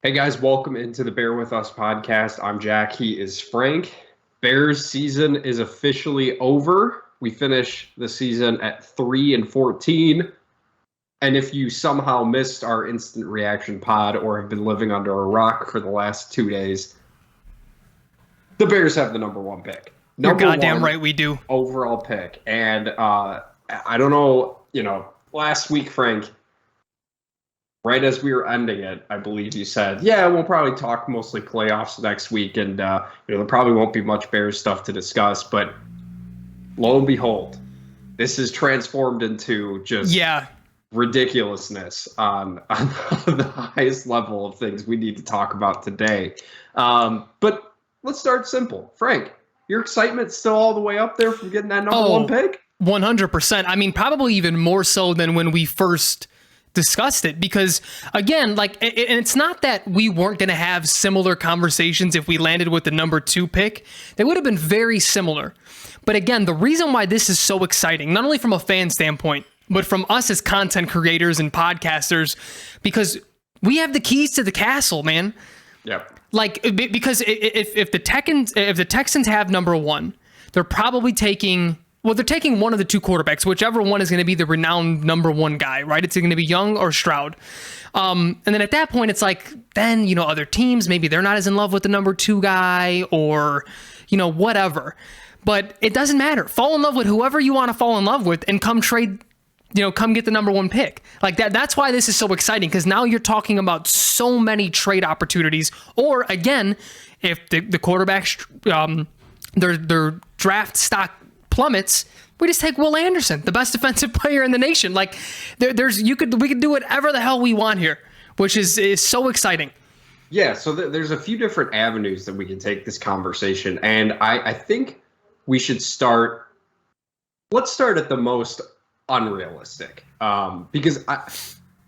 Hey guys, welcome into the Bear With Us podcast. I'm Jack. He is Frank. Bears season is officially over. We finish the season at 3-14. And if you somehow missed our instant reaction pod or have been living under a rock for the last 2 days, the Bears have the number one pick. You're goddamn right we do. Overall pick. And I don't know, last week, Frank, right as we were ending it, I believe you said, yeah, we'll probably talk mostly playoffs next week, and there probably won't be much Bears stuff to discuss. But lo and behold, this is transformed into just ridiculousness on the highest level of things we need to talk about today. But let's start simple. Frank, your excitement's still all the way up there from getting that number one pick? 100%. I mean, probably even more so than when we first discussed it, because again, and it's not that we weren't going to have similar conversations if we landed with the number 2 pick. They would have been very similar. But again, the reason why this is so exciting, not only from a fan standpoint, but from us as content creators and podcasters, because we have the keys to the castle, man. Yep. Because if the Texans have number 1, they're probably taking one of the 2 quarterbacks, whichever one is going to be the renowned number 1 guy, right? It's going to be Young or Stroud. And then at that point, it's like, then, other teams, maybe they're not as in love with the number 2 guy or, whatever. But it doesn't matter. Fall in love with whoever you want to fall in love with and come trade, come get the number 1 pick. Like that. That's why this is so exciting, because now you're talking about so many trade opportunities. Or again, if the quarterbacks, their draft stock plummets, we just take Will Anderson, the best defensive player in the nation. Like we could do whatever the hell we want here, which is so exciting. Yeah, so there's a few different avenues that we can take this conversation, and I think we should start. Let's start at the most unrealistic, because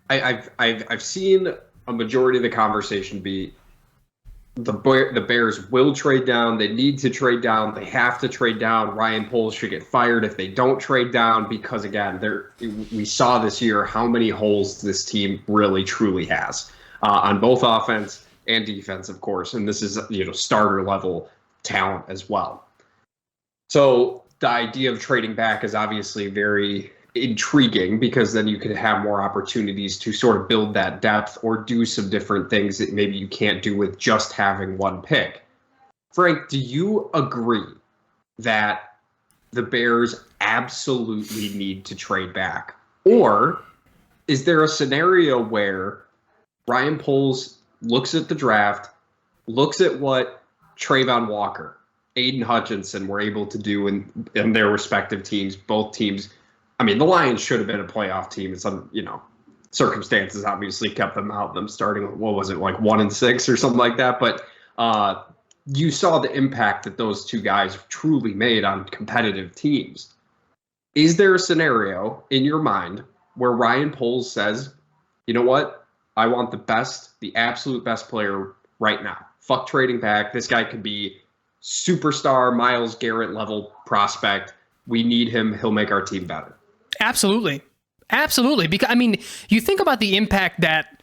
I've seen a majority of the conversation be the Bears will trade down. They need to trade down. They have to trade down. Ryan Poles should get fired if they don't trade down, because again, we saw this year how many holes this team really truly has on both offense and defense, of course. And this is starter level talent as well. So the idea of trading back is obviously very intriguing, because then you could have more opportunities to sort of build that depth or do some different things that maybe you can't do with just having 1 pick. Frank, do you agree that the Bears absolutely need to trade back? Or is there a scenario where Ryan Poles looks at the draft, looks at what Trayvon Walker, Aiden Hutchinson were able to do in their respective teams, both teams? I mean, the Lions should have been a playoff team. And some, circumstances obviously kept them out. Them starting, what was it, like 1-6 or something like that. But you saw the impact that those 2 guys truly made on competitive teams. Is there a scenario in your mind where Ryan Poles says, you know what, I want the absolute best player right now. Fuck trading back. This guy could be superstar, Myles Garrett level prospect. We need him. He'll make our team better. Absolutely. Because you think about the impact that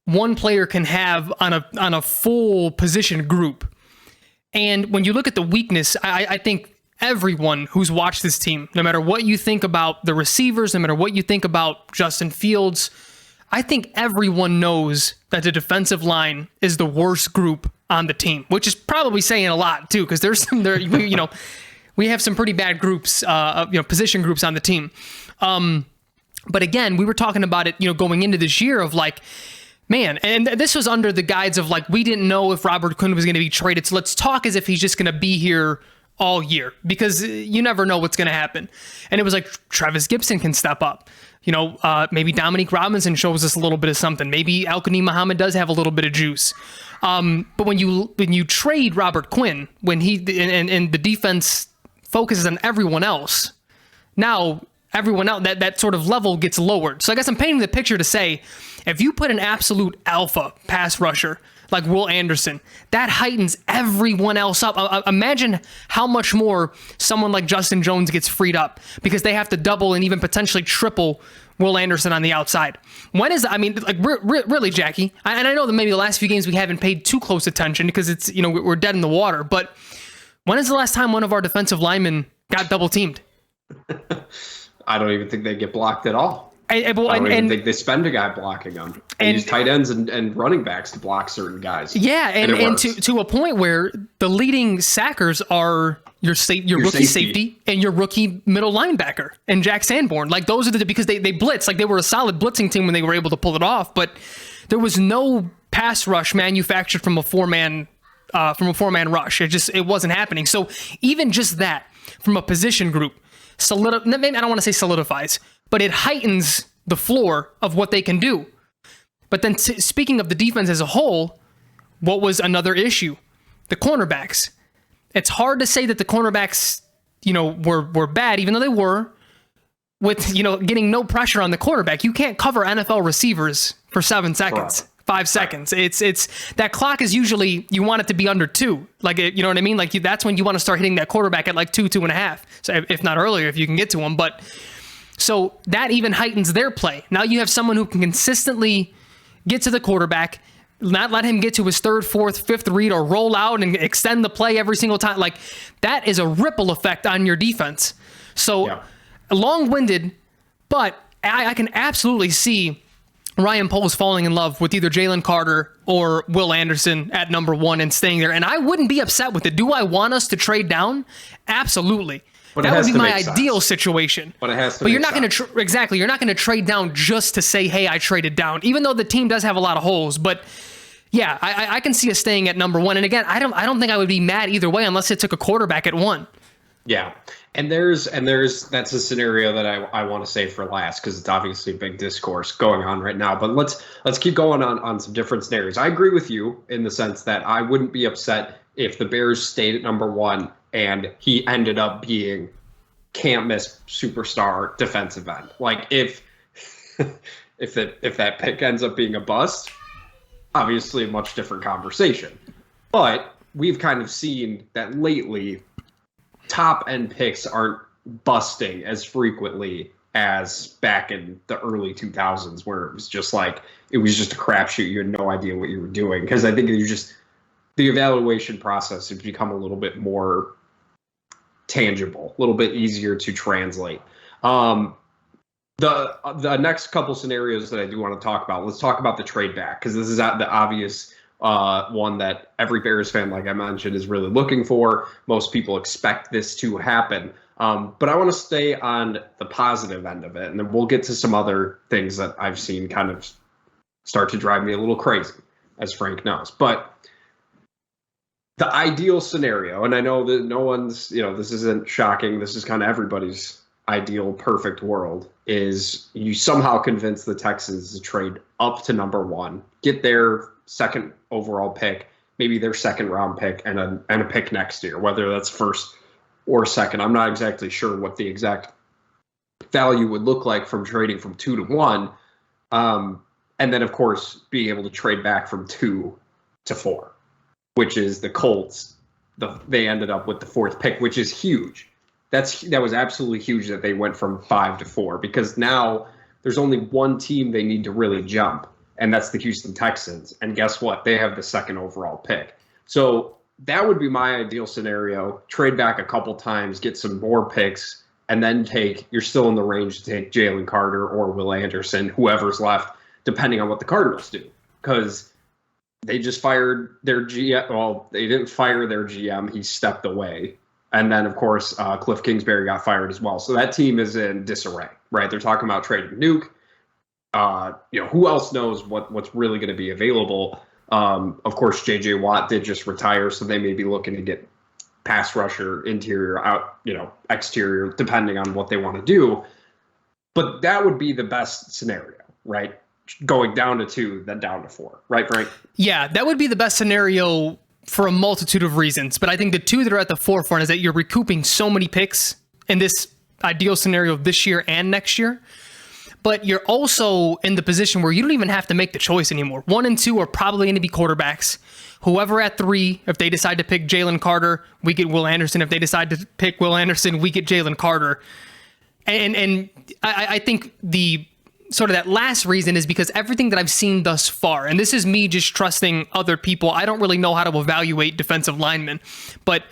one player can have on a full position group. And when you look at the weakness, I think everyone who's watched this team, no matter what you think about the receivers, no matter what you think about Justin Fields, I think everyone knows that the defensive line is the worst group on the team, which is probably saying a lot too, because we have some pretty bad groups, position groups on the team. But again, we were talking about it, going into this year of like, man, and this was under the guise of like, we didn't know if Robert Quinn was going to be traded. So let's talk as if he's just going to be here all year, because you never know what's going to happen. And it was like, Travis Gibson can step up. Maybe Dominique Robinson shows us a little bit of something. Maybe Al-Qanim Muhammad does have a little bit of juice. But when you trade Robert Quinn, when he and the defense focuses on everyone else, now everyone else, that sort of level gets lowered. So I guess I'm painting the picture to say, If you put an absolute alpha pass rusher like Will Anderson, that heightens everyone else up. Imagine how much more someone like Justin Jones gets freed up because they have to double and even potentially triple Will Anderson on the outside. Really, Jackie, and I know that maybe the last few games we haven't paid too close attention because it's, we're dead in the water, but when is the last time one of our defensive linemen got double teamed? I don't even think they get blocked at all. I don't even think they spend a guy blocking them. They use tight ends and running backs to block certain guys. Yeah, and to a point where the leading sackers are your rookie safety and your rookie middle linebacker and Jack Sanborn. Like those are because they blitz. Like they were a solid blitzing team when they were able to pull it off, but there was no pass rush manufactured from a four-man rush. It wasn't happening. So even just that from a position group, maybe I don't want to say solidifies, but it heightens the floor of what they can do. But then speaking of the defense as a whole, what was another issue? The cornerbacks. It's hard to say that the cornerbacks, were bad, even though they were, with, getting no pressure on the quarterback. You can't cover NFL receivers for 7 seconds. Correct. 5 seconds. It's that clock is usually, you want it to be under 2. Like, you know what I mean? Like that's when you want to start hitting that quarterback at like 2.5. So if not earlier, if you can get to him. But so that even heightens their play. Now you have someone who can consistently get to the quarterback, not let him get to his 3rd, 4th, 5th read or roll out and extend the play every single time. Like that is a ripple effect on your defense. So long-winded, but I can absolutely see Ryan Poles falling in love with either Jalen Carter or Will Anderson at number 1 and staying there. And I wouldn't be upset with it. Do I want us to trade down? Absolutely. But that would be my ideal situation. But it has to. But you're not going to exactly. You're not going to trade down just to say, "Hey, I traded down." Even though the team does have a lot of holes, but yeah, I can see us staying at number 1. And again, I don't think I would be mad either way unless it took a quarterback at 1. Yeah, and there's that's a scenario that I want to save for last because it's obviously a big discourse going on right now. But let's keep going on some different scenarios. I agree with you in the sense that I wouldn't be upset if the Bears stayed at number 1 and he ended up being can't miss superstar defensive end. Like if that pick ends up being a bust, obviously a much different conversation. But we've kind of seen that lately top end picks aren't busting as frequently as back in the early 2000s where it was just a crapshoot. You had no idea what you were doing because I think the evaluation process has become a little bit more tangible, a little bit easier to translate. The next couple scenarios that I do want to talk about, let's talk about the trade back because this is the obvious one that every Bears fan, like I mentioned, is really looking for. Most people expect this to happen. But I want to stay on the positive end of it, and then we'll get to some other things that I've seen kind of start to drive me a little crazy, as Frank knows. But the ideal scenario, and I know that no one's, this isn't shocking. This is kind of everybody's ideal perfect world, is you somehow convince the Texans to trade up to number 1, get their 2nd overall pick, maybe their 2nd round pick, and a pick next year, whether that's 1st or 2nd. I'm not exactly sure what the exact value would look like from trading from 2 to 1. And then, of course, being able to trade back from 2 to 4, which is the Colts. They ended up with the 4th pick, which is huge. That was absolutely huge that they went from 5 to 4 because now there's only one team they need to really jump, and that's the Houston Texans. And guess what? They have the 2nd overall pick. So that would be my ideal scenario. Trade back a couple times, get some more picks, and then you're still in the range to take Jalen Carter or Will Anderson, whoever's left, depending on what the Cardinals do. Because they just fired their GM. Well, they didn't fire their GM. He stepped away. And then, of course, Cliff Kingsbury got fired as well. So that team is in disarray, right? They're talking about trading Nuke. Who else knows what's really going to be available? Of course, J.J. Watt did just retire, so they may be looking to get pass rusher, interior, exterior, depending on what they want to do. But that would be the best scenario, right? Going down to 2, then down to 4, right, Frank? Yeah, that would be the best scenario for a multitude of reasons. But I think the 2 that are at the forefront is that you're recouping so many picks in this ideal scenario this year and next year. but you're also in the position where you don't even have to make the choice anymore. 1 and 2 are probably going to be quarterbacks. Whoever at 3, if they decide to pick Jalen Carter, we get Will Anderson. If they decide to pick Will Anderson, we get Jalen Carter. And I think the sort of that last reason is because everything that I've seen thus far, and this is me just trusting other people. I don't really know how to evaluate defensive linemen, but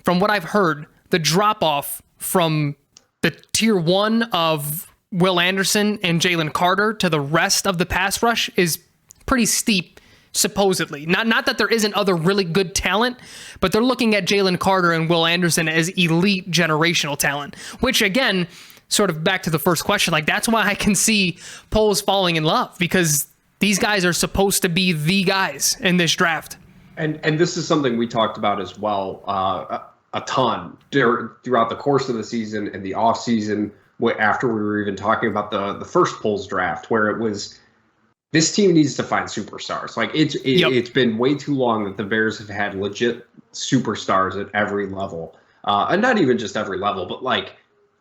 from what I've heard, the drop off from the tier 1 of Will Anderson and Jalen Carter to the rest of the pass rush is pretty steep, supposedly. Not that there isn't other really good talent, but they're looking at Jalen Carter and Will Anderson as elite generational talent, which again, sort of back to the first question, like that's why I can see Poles falling in love, because these guys are supposed to be the guys in this draft. And this is something we talked about as well a ton throughout the course of the season and the off season, after we were even talking about the first Poles draft, where it was, this team needs to find superstars. Like it's been way too long that the Bears have had legit superstars at every level, and not even just every level, but like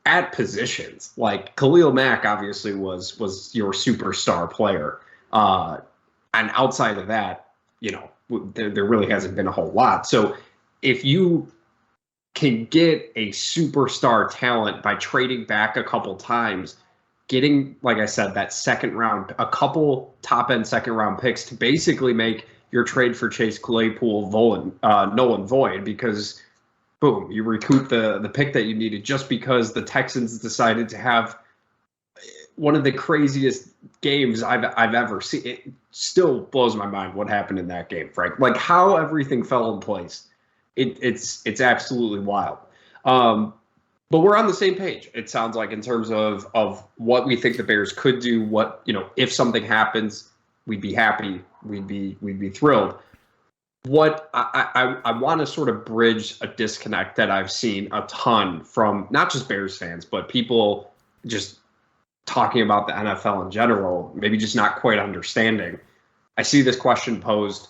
at positions. Like Khalil Mack obviously was your superstar player, and outside of that, there really hasn't been a whole lot. So if you can get a superstar talent by trading back a couple times, getting, like I said, that second round, a couple top end second round picks to basically make your trade for Chase Claypool null and void, because boom, you recoup the pick that you needed just because the Texans decided to have one of the craziest games I've ever seen. It still blows my mind what happened in that game, Frank. Like how everything fell in place. It's absolutely wild. But we're on the same page, it sounds like, in terms of what we think the Bears could do. What, if something happens, we'd be happy, we'd be thrilled. What I want to sort of bridge a disconnect that I've seen a ton from not just Bears fans, but people just talking about the NFL in general, maybe just not quite understanding. I see this question posed: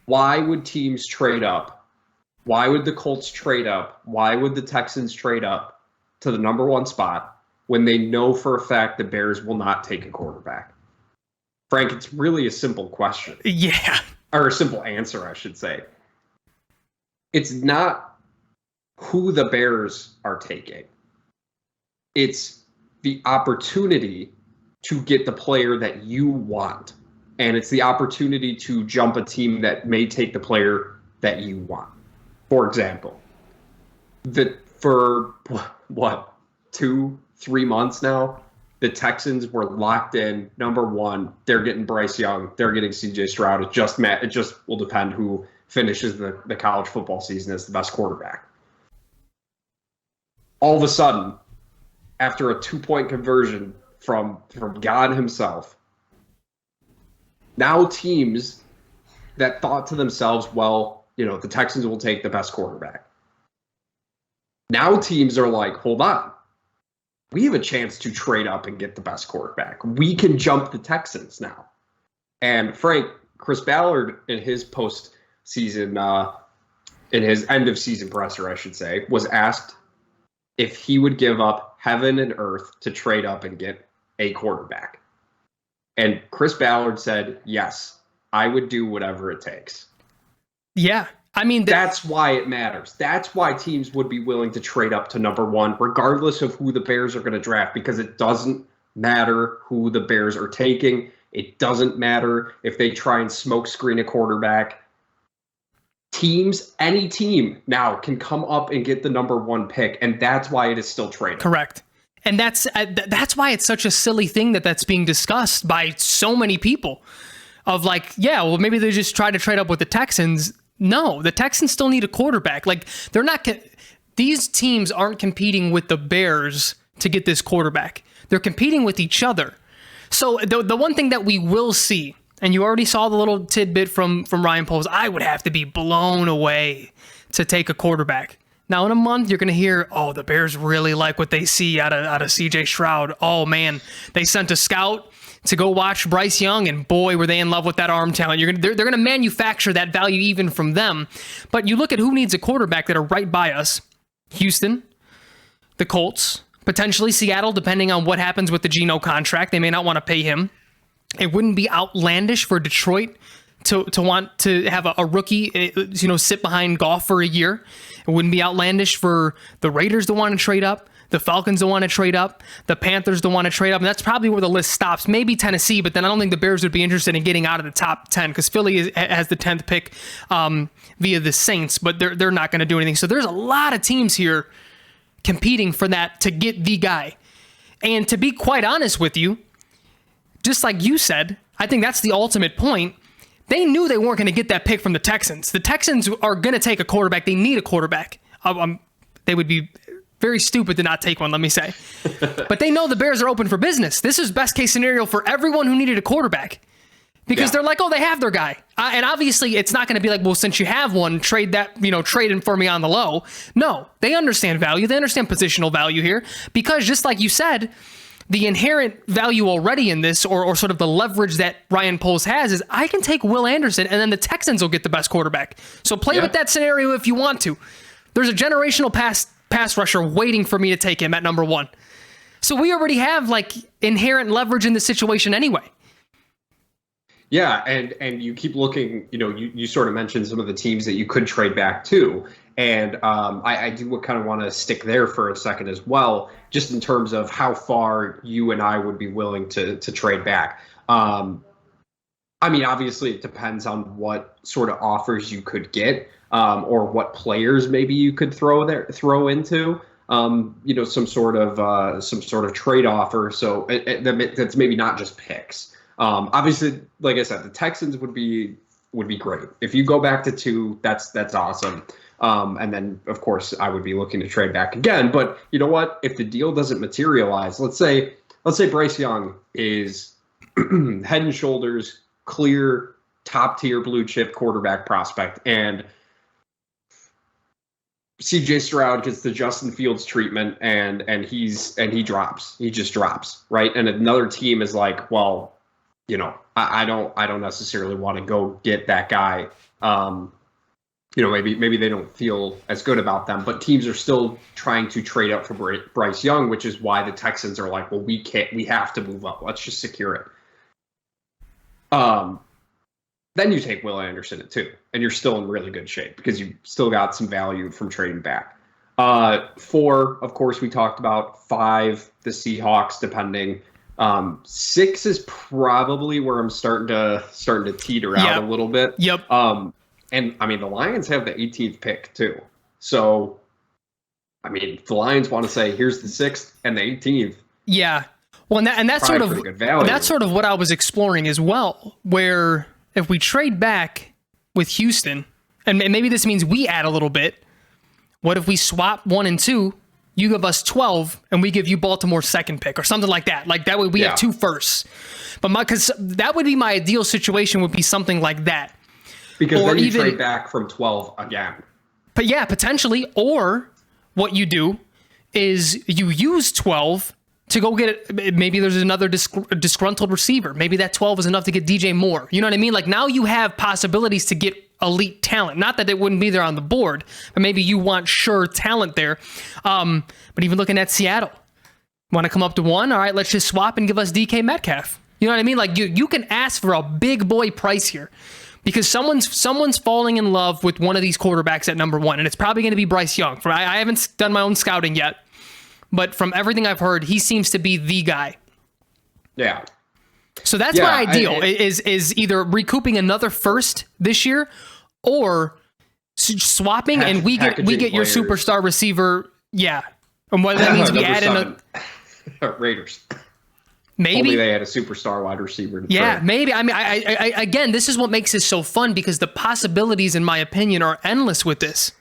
why would teams trade up? Why would the Colts trade up? Why would the Texans trade up to the number 1 spot when they know for a fact the Bears will not take a quarterback? Frank, it's really a simple question. Yeah. Or a simple answer, I should say. It's not who the Bears are taking. It's the opportunity to get the player that you want. And it's the opportunity to jump a team that may take the player that you want. For example, for 2-3 months now, the Texans were locked in. Number 1, they're getting Bryce Young, they're getting CJ Stroud. It just will depend who finishes the college football season as the best quarterback. All of a sudden, after a 2-point conversion from God himself, now teams that thought to themselves, well, the Texans will take the best quarterback. Now teams are like, hold on. We have a chance to trade up and get the best quarterback. We can jump the Texans now. And Frank, Chris Ballard in his postseason, in his end of season presser, I should say, was asked if he would give up heaven and earth to trade up and get a quarterback. And Chris Ballard said, yes, I would do whatever it takes. Yeah. I mean, that's why it matters. That's why teams would be willing to trade up to number 1, regardless of who the Bears are going to draft, because it doesn't matter who the Bears are taking. It doesn't matter if they try and smoke screen a quarterback. Any team now can come up and get the number 1 pick, and that's why it is still traded. Correct. And that's why it's such a silly thing that's being discussed by so many people. Of like, yeah, well, maybe they just try to trade up with the Texans. No, the Texans still need a quarterback. Like, they're not. These teams aren't competing with the Bears to get this quarterback. They're competing with each other. So the one thing that we will see, and you already saw the little tidbit from Ryan Poles, I would have to be blown away to take a quarterback. Now, in a month, you're going to hear, oh, the Bears really like what they see out of CJ Stroud. Oh, man, they sent a scout to go watch Bryce Young, and boy, were they in love with that arm talent. They're going to manufacture that value even from them. But you look at who needs a quarterback that are right by us: Houston, the Colts, Potentially Seattle, depending on what happens with the Geno contract. They may not want to pay him. It wouldn't be outlandish for Detroit to want to have a rookie, sit behind Goff for a year. It wouldn't be outlandish for the Raiders to want to trade up, the Falcons to want to trade up, the Panthers to want to trade up. And that's probably where the list stops. Maybe Tennessee, but then I don't think the Bears would be interested in getting out of the top 10 because Philly has the 10th pick via the Saints, but they're not going to do anything. So there's a lot of teams here competing for that to get the guy. And to be quite honest with you, just like you said, I think that's the ultimate point. They knew they weren't going to get that pick from the Texans. The Texans are going to take a quarterback. They need a quarterback. They would be very stupid to not take one, let me say. But they know the Bears are open for business. This is best case scenario for everyone who needed a quarterback. Because they're like, oh, they have their guy. And obviously, it's not going to be like, well, since you have one, trade him for me on the low. No, they understand value. They understand positional value here. Because just like you said, the inherent value already in this, or sort of the leverage that Ryan Poles has, is I can take Will Anderson and then the Texans will get the best quarterback. So play with that scenario if you want to. There's a generational pass rusher waiting for me to take him at number 1. So we already have like inherent leverage in the situation anyway. Yeah, and you keep looking, you sort of mentioned some of the teams that you could trade back to. And I do kind of want to stick there for a second as well, just in terms of how far you and I would be willing to trade back. I mean, obviously, it depends on what sort of offers you could get, or what players maybe you could throw into, some sort of trade offer. So that's maybe not just picks. Obviously, like I said, the Texans would be great. If you go back to 2, that's awesome. And then, of course, I would be looking to trade back again. But you know what? If the deal doesn't materialize, let's say Bryce Young is head and shoulders clear, top tier blue chip quarterback prospect, and CJ Stroud gets the Justin Fields treatment, and he just drops, right? And another team is like, well, I don't necessarily want to go get that guy. Maybe they don't feel as good about them, but teams are still trying to trade up for Bryce Young, which is why the Texans are like, well, we have to move up. Let's just secure it. Then you take Will Anderson at 2, and you're still in really good shape because you still got some value from trading back. 4, of course, we talked about. 5, the Seahawks, depending. 6 is probably where I'm starting to teeter out a little bit. Yep. And I mean, the Lions have the 18th pick too. So, I mean, if the Lions want to say, here's the 6th and the 18th. Yeah. Well, that's sort of what I was exploring as well, where if we trade back with Houston, and maybe this means we add a little bit, what if we swap 1 and 2? You give us 12 and we give you Baltimore's 2nd pick or something like that. Like that way we have 2 firsts. But because that would be my ideal situation, would be something like that. Because then you trade back from 12 again. But yeah, potentially. Or what you do is you use 12 to go get it. Maybe there's another disgruntled receiver. Maybe that 12 is enough to get DJ Moore. You know what I mean? Like now you have possibilities to get elite talent. Not that it wouldn't be there on the board, but maybe you want sure talent there. But even looking at Seattle, want to come up to 1? All right, let's just swap and give us DK Metcalf. You know what I mean? Like you can ask for a big boy price here. Because someone's falling in love with one of these quarterbacks at number 1, and it's probably going to be Bryce Young. I haven't done my own scouting yet, but from everything I've heard, he seems to be the guy. Yeah. So that's my ideal, is either recouping another first this year, or swapping, and we get your superstar receiver. Yeah, and whether that means we add in a Raiders. Maybe only they had a superstar wide receiver. Maybe. I mean, I again, this is what makes this so fun, because the possibilities, in my opinion, are endless with this.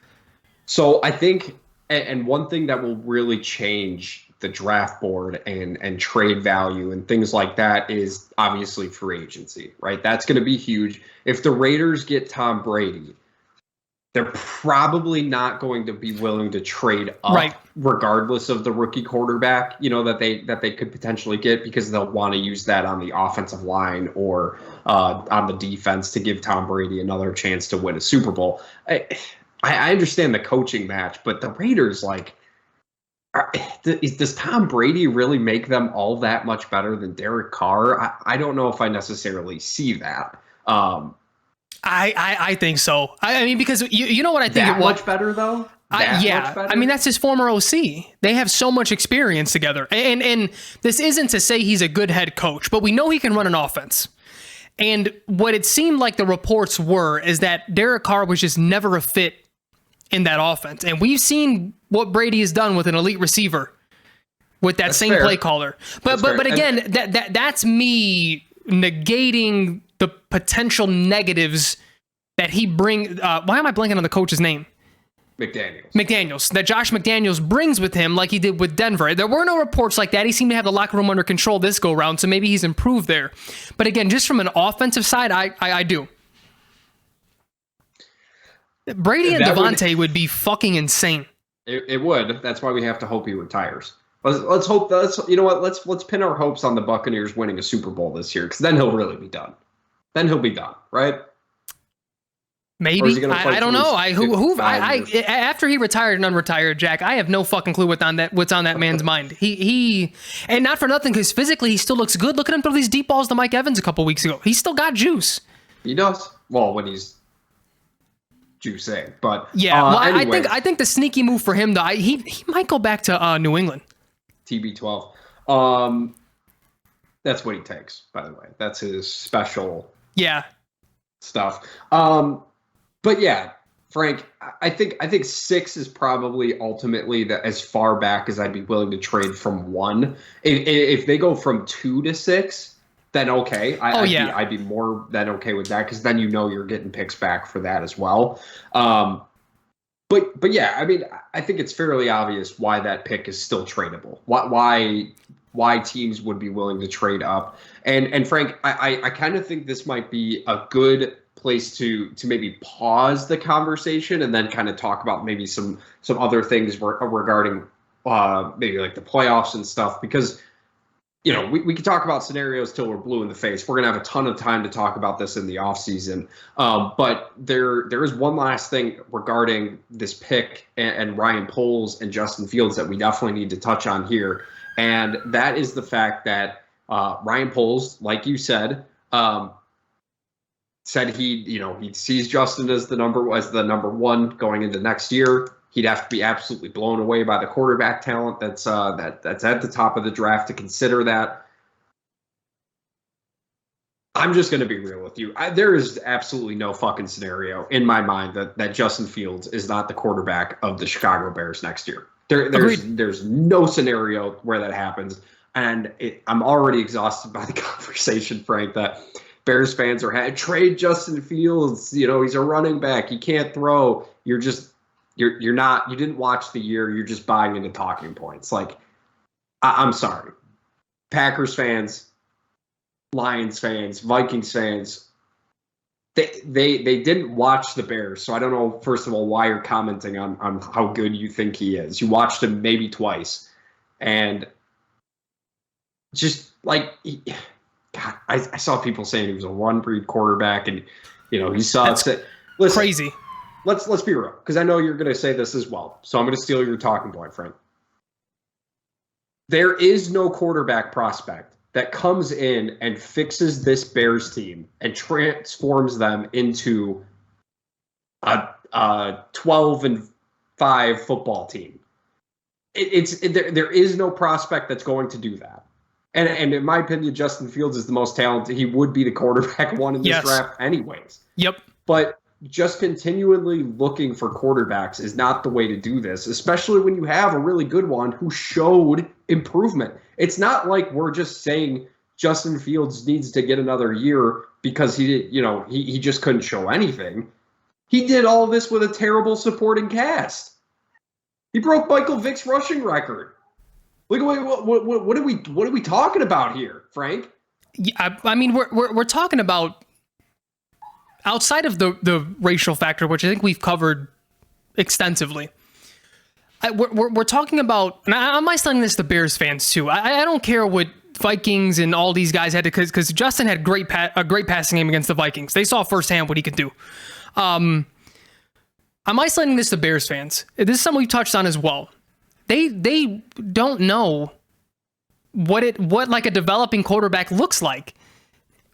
So I think, and one thing that will really change the draft board and trade value and things like that is obviously free agency, right? That's going to be huge. If the Raiders get Tom Brady, they're probably not going to be willing to trade up, regardless of the rookie quarterback, that they could potentially get, because they'll want to use that on the offensive line or on the defense to give Tom Brady another chance to win a Super Bowl. I understand the coaching match, but the Raiders, Does Tom Brady really make them all that much better than Derek Carr? I don't know if I necessarily see that. I think so. I mean, because you know what I think That it was much better though. yeah, Much better? I mean that's his former OC. They have so much experience together, and this isn't to say he's a good head coach, but we know he can run an offense. And what it seemed like the reports were is that Derek Carr was just never a fit in that offense, and we've seen what Brady has done with an elite receiver with that same fair. play caller. But again, that's me negating the potential negatives that he bring. Why am I blanking on the coach's name? McDaniels. That Josh McDaniels brings with him like he did with Denver. There were no reports like that. He seemed to have the locker room under control this go round, so maybe he's improved there. But again, just from an offensive side, I do. Brady and Devontae would be fucking insane. It would. That's why we have to hope he retires. Let's hope. You know what? Let's pin our hopes on the Buccaneers winning a Super Bowl this year, because then he'll really be done. Then he'll be done, right? Maybe. I don't know. After he retired and unretired, Jack, I have no fucking clue what's on that man's mind. He and not for nothing, because physically he still looks good. Look at him throw these deep balls to Mike Evans a couple weeks ago. He's still got juice. He does. Well, when he's juicing, but yeah. Well, I think the sneaky move for him though, he might go back to New England. TB12. That's what he takes, by the way. That's his special. Yeah. Stuff. But yeah, Frank, I think 6 is probably ultimately as far back as I'd be willing to trade from 1. If they go from 2 to 6, then okay. I'd be more than okay with that, because then you're getting picks back for that as well. But yeah, I mean, I think it's fairly obvious why that pick is still tradable. Why teams would be willing to trade up. And Frank, I kind of think this might be a good place to maybe pause the conversation and then kind of talk about maybe some other things regarding maybe like the playoffs and stuff, because we could talk about scenarios till we're blue in the face. We're gonna have a ton of time to talk about this in the offseason. But there is one last thing regarding this pick and Ryan Poles and Justin Fields that we definitely need to touch on here, and that is the fact that Ryan Poles, like you said he sees Justin as the number 1 going into next year. He'd have to be absolutely blown away by the quarterback talent that's at the top of the draft to consider that. I'm just going to be real with you. There is absolutely no fucking scenario in my mind that Justin Fields is not the quarterback of the Chicago Bears next year. There's no scenario where that happens. And I'm already exhausted by the conversation, Frank, that Bears fans are trade Justin Fields. He's a running back. He can't throw. You didn't watch the year. You're just buying into talking points. Like, I'm sorry. Packers fans, Lions fans, Vikings fans, they didn't watch the Bears. So I don't know, first of all, why you're commenting on how good you think he is. You watched him maybe twice. And just like, God, I saw people saying he was a one-breed quarterback, and he saw. Listen, crazy. Let's be real, because I know you're going to say this as well. So I'm going to steal your talking point, Frank. There is no quarterback prospect that comes in and fixes this Bears team and transforms them into a 12-5 football team. There is no prospect that's going to do that. And in my opinion, Justin Fields is the most talented. He would be the quarterback 1 in this draft anyways. Yep. But just continually looking for quarterbacks is not the way to do this, especially when you have a really good one who showed improvement. It's not like we're just saying Justin Fields needs to get another year because he just couldn't show anything. He did all this with a terrible supporting cast. He broke Michael Vick's rushing record. What are we talking about here, Frank? Yeah, I mean, we're talking about outside of the racial factor, which I think we've covered extensively. We're talking about, and I'm isolating this to Bears fans too. I don't care what Vikings and all these guys had to, because Justin had a great passing game against the Vikings. They saw firsthand what he could do. I'm isolating this to Bears fans. This is something we touched on as well. they don't know what like a developing quarterback looks like.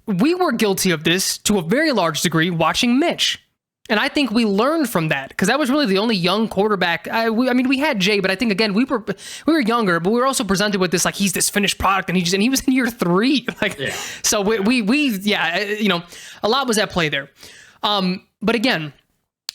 We were guilty of this to a very large degree watching Mitch. And I think we learned from that because that was really the only young quarterback. I mean, we had Jay, but I think again we were younger, but we were also presented with this like he's this finished product, and he was in year 3. Like, yeah. So we you know, a lot was at play there. But again,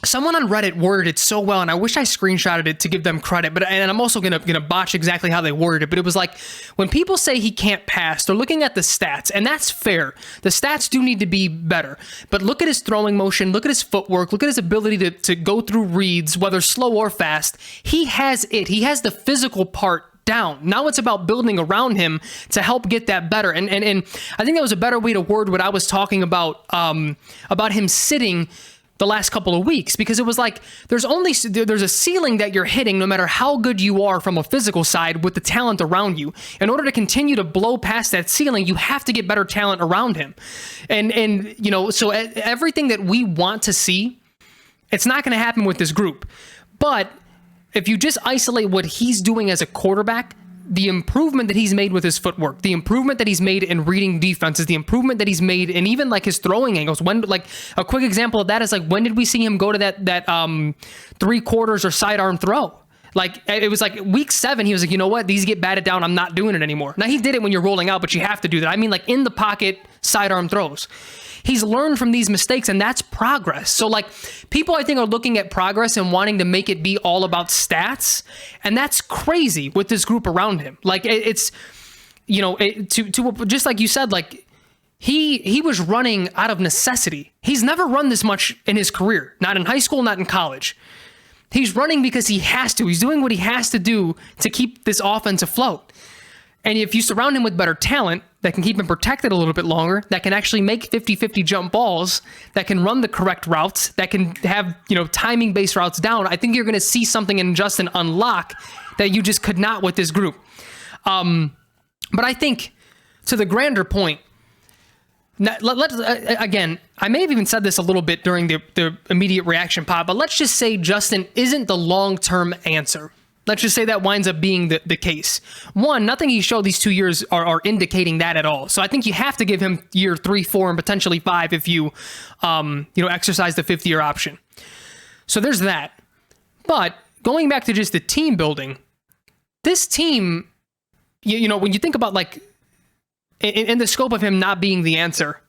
someone on Reddit worded it so well, and I wish I screenshotted it to give them credit. And I'm also gonna botch exactly how they worded it. But it was like when people say he can't pass, they're looking at the stats, and that's fair. The stats do need to be better. But look at his throwing motion, look at his footwork, look at his ability to go through reads, whether slow or fast. He has it. He has the physical part down. Now it's about building around him to help get that better. And I think that was a better way to word what I was talking about him sitting the last couple of weeks, because it was like there's a ceiling that you're hitting no matter how good you are from a physical side with the talent around you. In order to continue to blow past that ceiling, you have to get better talent around him. And you know, so everything that we want to see, it's not going to happen with this group. But if you just isolate what he's doing as a quarterback, the improvement that he's made with his footwork, the improvement that he's made in reading defenses, the improvement that he's made in even like his throwing angles. When, like, a quick example of that is like, when did we see him go to that 3/4 or sidearm throw? Like, it was like week 7, he was like, you know what, these get batted down, I'm not doing it anymore. Now he did it when you're rolling out, but you have to do that. I mean, like in the pocket sidearm throws. He's learned from these mistakes, and that's progress. So like, people I think are looking at progress and wanting to make it be all about stats, and that's crazy with this group around him. Like, it's, you know, to just like you said, like he was running out of necessity. He's never run this much in his career, not in high school, not in college. He's running because he has to. He's doing what he has to do to keep this offense afloat. And if you surround him with better talent that can keep him protected a little bit longer, that can actually make 50-50 jump balls, that can run the correct routes, that can have, you know, timing-based routes down, I think you're going to see something in Justin unlock that you just could not with this group. But I think, to the grander point, again, I may have even said this a little bit during the immediate reaction pod, but let's just say Justin isn't the long-term answer. Let's just say that winds up being the case. One, nothing he showed these 2 years are indicating that at all. So I think you have to give him year 3, 4, and potentially 5 if you exercise the 5th year option. So there's that. But going back to just the team building, this team, you know, when you think about like in the scope of him not being the answer,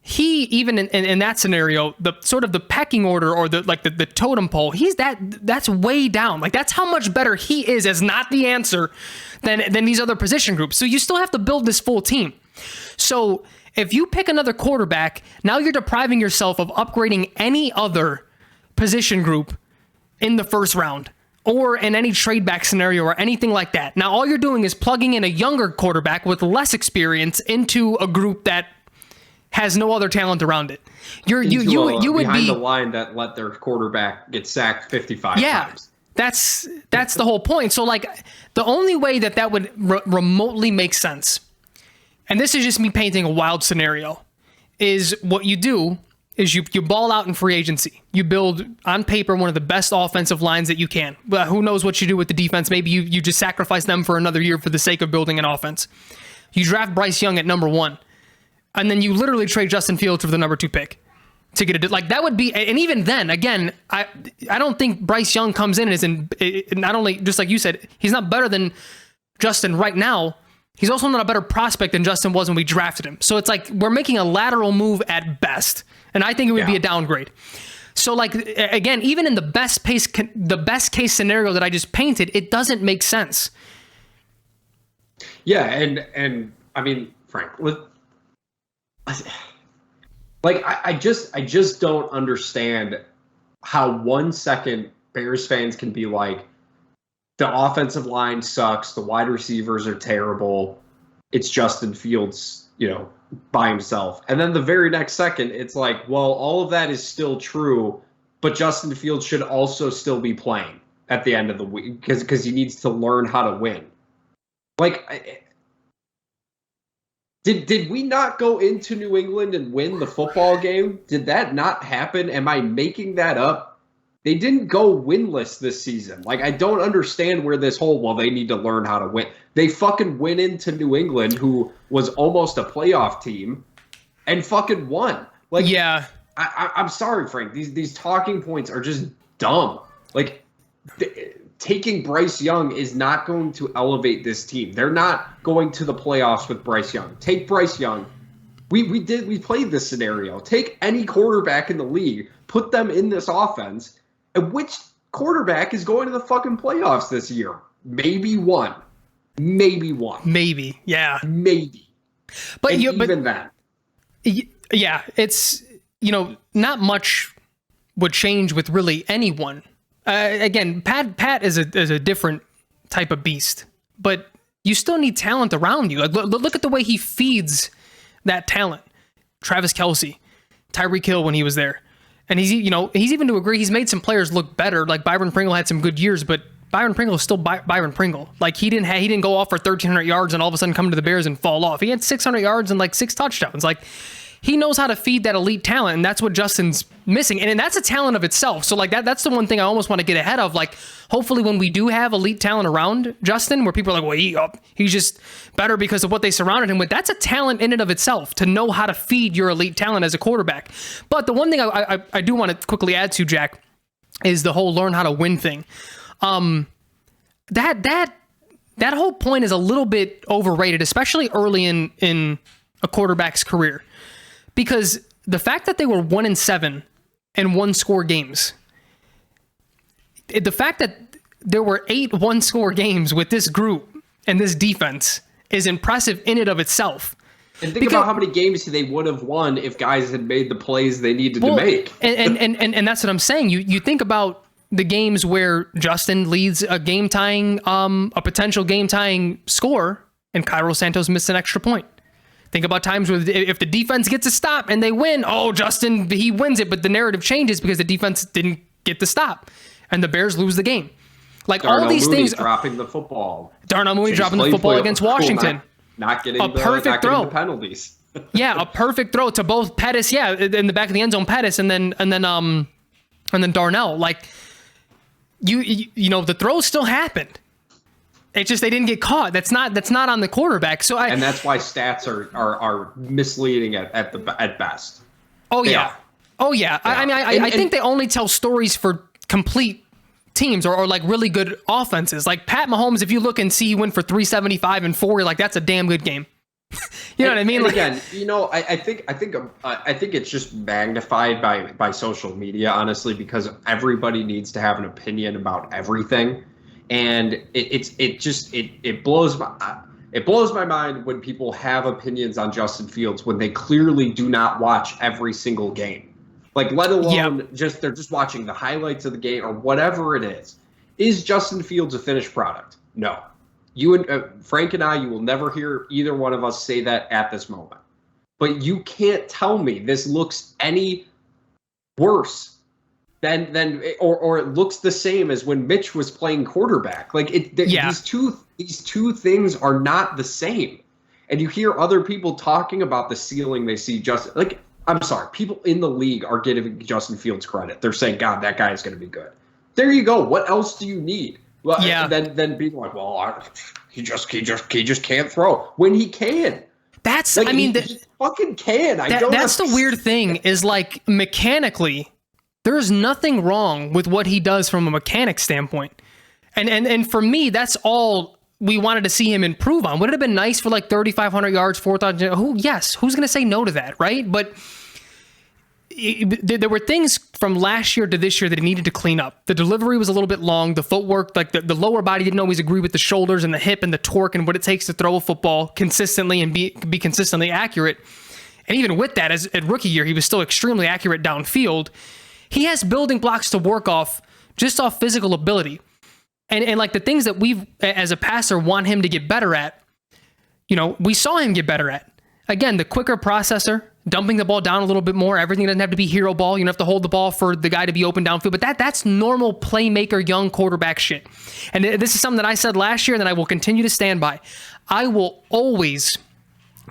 he, even in that scenario, the sort of the pecking order or the totem pole, that's way down. Like, that's how much better he is as not the answer than these other position groups. So you still have to build this full team. So if you pick another quarterback, now you're depriving yourself of upgrading any other position group in the first round or in any trade back scenario or anything like that. Now all you're doing is plugging in a younger quarterback with less experience into a group that has no other talent around it. You would behind be the line that let their quarterback get sacked 55 times. That's the whole point. So like, the only way that would remotely make sense, and this is just me painting a wild scenario, is what you do is you ball out in free agency. You build on paper one of the best offensive lines that you can. But who knows what you do with the defense? Maybe you just sacrifice them for another year for the sake of building an offense. You draft Bryce Young at number 1. And then you literally trade Justin Fields for the number 2 pick to get it. Like, that would be, and even then, again, I don't think Bryce Young comes in as not only, just like you said, he's not better than Justin right now. He's also not a better prospect than Justin was when we drafted him. So it's like we're making a lateral move at best, and I think it would be a downgrade. So like, again, even in the best case scenario that I just painted, it doesn't make sense. Yeah, and I mean, Frank, I just don't understand how 1 second Bears fans can be like, the offensive line sucks, the wide receivers are terrible, it's Justin Fields, you know, by himself. And then the very next second, it's like, well, all of that is still true, but Justin Fields should also still be playing at the end of the week because he needs to learn how to win. Like, Did we not go into New England and win the football game? Did that not happen? Am I making that up? They didn't go winless this season. Like, I don't understand where this whole, well, they need to learn how to win. They fucking went into New England, who was almost a playoff team, and fucking won. Like, yeah, I'm sorry, Frank. These talking points are just dumb. Like, taking Bryce Young is not going to elevate this team. They're not going to the playoffs with Bryce Young. Take Bryce Young. We played this scenario. Take any quarterback in the league, put them in this offense. And which quarterback is going to the fucking playoffs this year? Maybe one. Maybe, yeah. Maybe. But and even that. Yeah, it's, not much would change with really anyone. Again, Pat is a different type of beast, but you still need talent around you. Like, look at the way he feeds that talent. Travis Kelce, Tyreek Hill when he was there. And he's even to agree, he's made some players look better. Like Byron Pringle had some good years, but Byron Pringle is still Byron Pringle. Like he didn't go off for 1,300 yards and all of a sudden come to the Bears and fall off. He had 600 yards and like 6 touchdowns. Like he knows how to feed that elite talent, and that's what Justin's missing. And that's a talent of itself. So like that's the one thing I almost want to get ahead of. Like hopefully when we do have elite talent around Justin, where people are like, well, he's just better because of what they surrounded him with. That's a talent in and of itself, to know how to feed your elite talent as a quarterback. But the one thing I do want to quickly add to, Jack, is the whole learn how to win thing. That whole point is a little bit overrated, especially early in a quarterback's career. Because the fact that they were 1-7 in one-score games, the fact that there were 8 one-score games with this group and this defense is impressive in and of itself. And think about how many games they would have won if guys had made the plays they needed to make. And that's what I'm saying. You think about the games where Justin leads a a potential game-tying score, and Cairo Santos missed an extra point. Think about times where if the defense gets a stop and they win, Justin, he wins it, but the narrative changes because the defense didn't get the stop, and the Bears lose the game. Like Darnell all these Mooney things. Dropping the football. Darnell Mooney dropping the football against Washington. Not getting a perfect throw. The penalties. Yeah, a perfect throw to both Pettis. Yeah, in the back of the end zone, Pettis, and then Darnell. Like the throw still happened. It's just they didn't get caught. That's not on the quarterback. And that's why stats are misleading at best. Oh yeah. I think they only tell stories for complete teams or like really good offenses. Like Pat Mahomes, if you look and see he went for 375 and 4, you're like, that's a damn good game. You know what I mean? Like, again, I think it's just magnified by social media, honestly, because everybody needs to have an opinion about everything. And it blows my mind when people have opinions on Justin Fields when they clearly do not watch every single game. Like, let alone they're just watching the highlights of the game or whatever it is. Is Justin Fields a finished product? No. You and Frank and I, you will never hear either one of us say that at this moment. But you can't tell me this looks any worse than or it looks the same as when Mitch was playing quarterback. Like these two things are not the same. And you hear other people talking about the ceiling they see Justin. Like, I'm sorry, people in the league are giving Justin Fields credit. They're saying, God, that guy is going to be good. There you go. What else do you need? Well, then being like, well, he just can't throw when he can. That's like, he fucking can. That's the weird thing is like mechanically, there's nothing wrong with what he does from a mechanic standpoint, and for me, that's all we wanted to see him improve on. Would it have been nice for like 3,500 yards, 4,000? Yes, who's going to say no to that, right? But there were things from last year to this year that he needed to clean up. The delivery was a little bit long. The footwork, like the lower body didn't always agree with the shoulders and the hip and the torque and what it takes to throw a football consistently and be consistently accurate. And even with that, at rookie year, he was still extremely accurate downfield. He has building blocks to work off just off physical ability. And like the things that we've, as a passer, want him to get better at, we saw him get better at. Again, the quicker processor, dumping the ball down a little bit more. Everything doesn't have to be hero ball. You don't have to hold the ball for the guy to be open downfield. But that's normal playmaker, young quarterback shit. And this is something that I said last year and that I will continue to stand by. I will always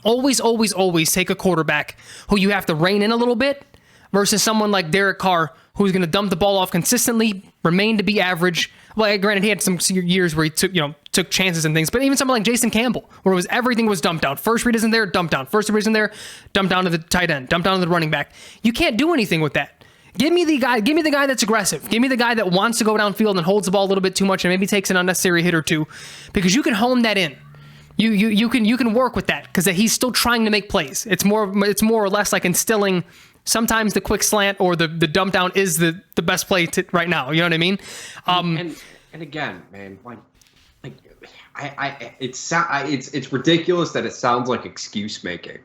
take a quarterback who you have to rein in a little bit versus someone like Derek Carr who's going to dump the ball off consistently, remain to be average. Well, granted, he had some years where he took chances and things, but even someone like Jason Campbell, where everything was dumped out. First read isn't there, dump down. First read isn't there, dump down to the tight end, dump down to the running back. You can't do anything with that. Give me the guy that's aggressive. Give me the guy that wants to go downfield and holds the ball a little bit too much and maybe takes an unnecessary hit or two, because you can hone that in. You can work with that because he's still trying to make plays. It's more or less like instilling. Sometimes the quick slant or the dump down is the best play right now. You know what I mean? And again, man, it's ridiculous that it sounds like excuse making.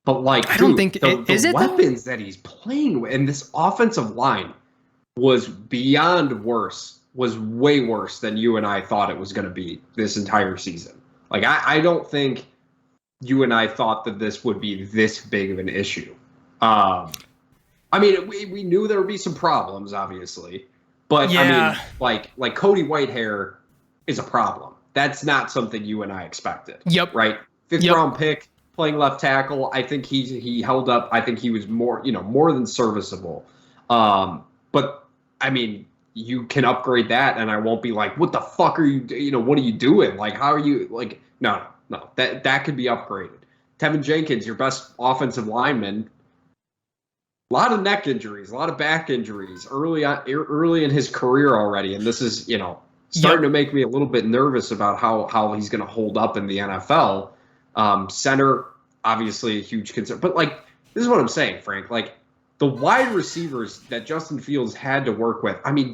But like, I don't think the weapons that he's playing with, and this offensive line was beyond worse, was way worse than you and I thought it was going to be this entire season. Like, I don't think you and I thought that this would be this big of an issue. I mean, we knew there would be some problems, obviously, but yeah. I mean, like Cody Whitehair is a problem. That's not something you and I expected. Yep. Right. Fifth round pick, playing left tackle. I think he held up. I think he was more than serviceable. But I mean, you can upgrade that, and I won't be like, what the fuck are you? What are you doing? Like, how are you? Like, no, that could be upgraded. Tevin Jenkins, your best offensive lineman. A lot of neck injuries, a lot of back injuries early in his career already, and this is starting to make me a little bit nervous about how he's going to hold up in the NFL. Center, obviously a huge concern, but like this is what I'm saying, Frank. Like the wide receivers that Justin Fields had to work with. I mean,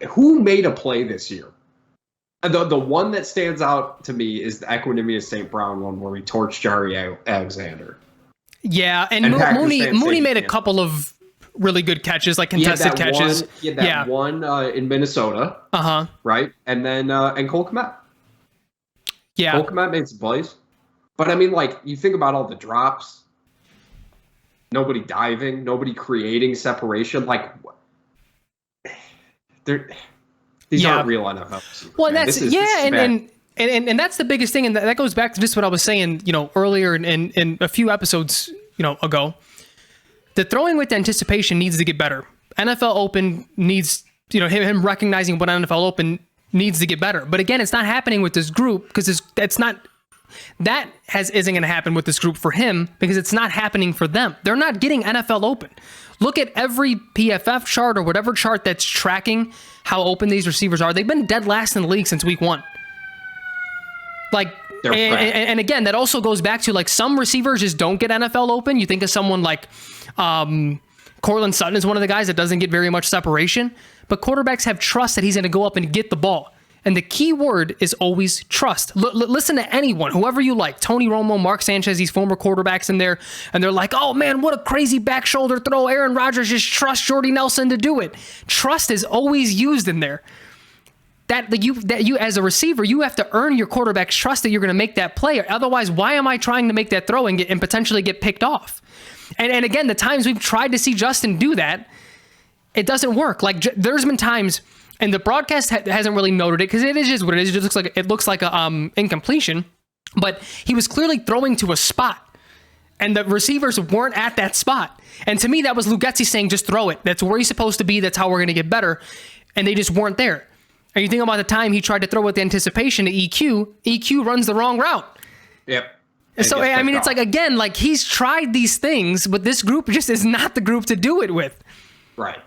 who made a play this year? The one that stands out to me is the Equanimeous St. Brown one where we torched Jari Alexander. Yeah, and Mooney made a couple of really good catches, like contested catches. One in Minnesota. Right, and then and Cole Kmet. Yeah, Cole Kmet made some plays, but I mean, like you think about all the drops, nobody diving, nobody creating separation. Like these aren't real NFL receivers. Well, and that's the biggest thing, and that goes back to just what I was saying, earlier in a few episodes, ago. The throwing with anticipation needs to get better. NFL Open needs, him recognizing what NFL Open needs to get better. But again, it's not happening with this group because isn't going to happen with this group for him because it's not happening for them. They're not getting NFL Open. Look at every PFF chart or whatever chart that's tracking how open these receivers are. They've been dead last in the league since week 1. Like, and again, that also goes back to like some receivers just don't get NFL Open. You think of someone like Courtland Sutton is one of the guys that doesn't get very much separation, but quarterbacks have trust that he's going to go up and get the ball. And the key word is always trust. Listen to anyone, whoever you like, Tony Romo, Mark Sanchez, these former quarterbacks in there, and they're like, oh man, what a crazy back shoulder throw. Aaron Rodgers just trusts Jordy Nelson to do it. Trust is always used in there. That you as a receiver, you have to earn your quarterback's trust that you're going to make that play. Otherwise, why am I trying to make that throw and potentially get picked off? And again, the times we've tried to see Justin do that, it doesn't work. Like there's been times, and the broadcast hasn't really noted it because it is just what it is. It looks like a incompletion, but he was clearly throwing to a spot, and the receivers weren't at that spot. And to me, that was Lugetzi saying, "Just throw it. That's where he's supposed to be. That's how we're going to get better." And they just weren't there. And you think about the time he tried to throw with anticipation to EQ. EQ runs the wrong route. Yep. So, I mean, it's like, again, like he's tried these things, but this group just is not the group to do it with. Right.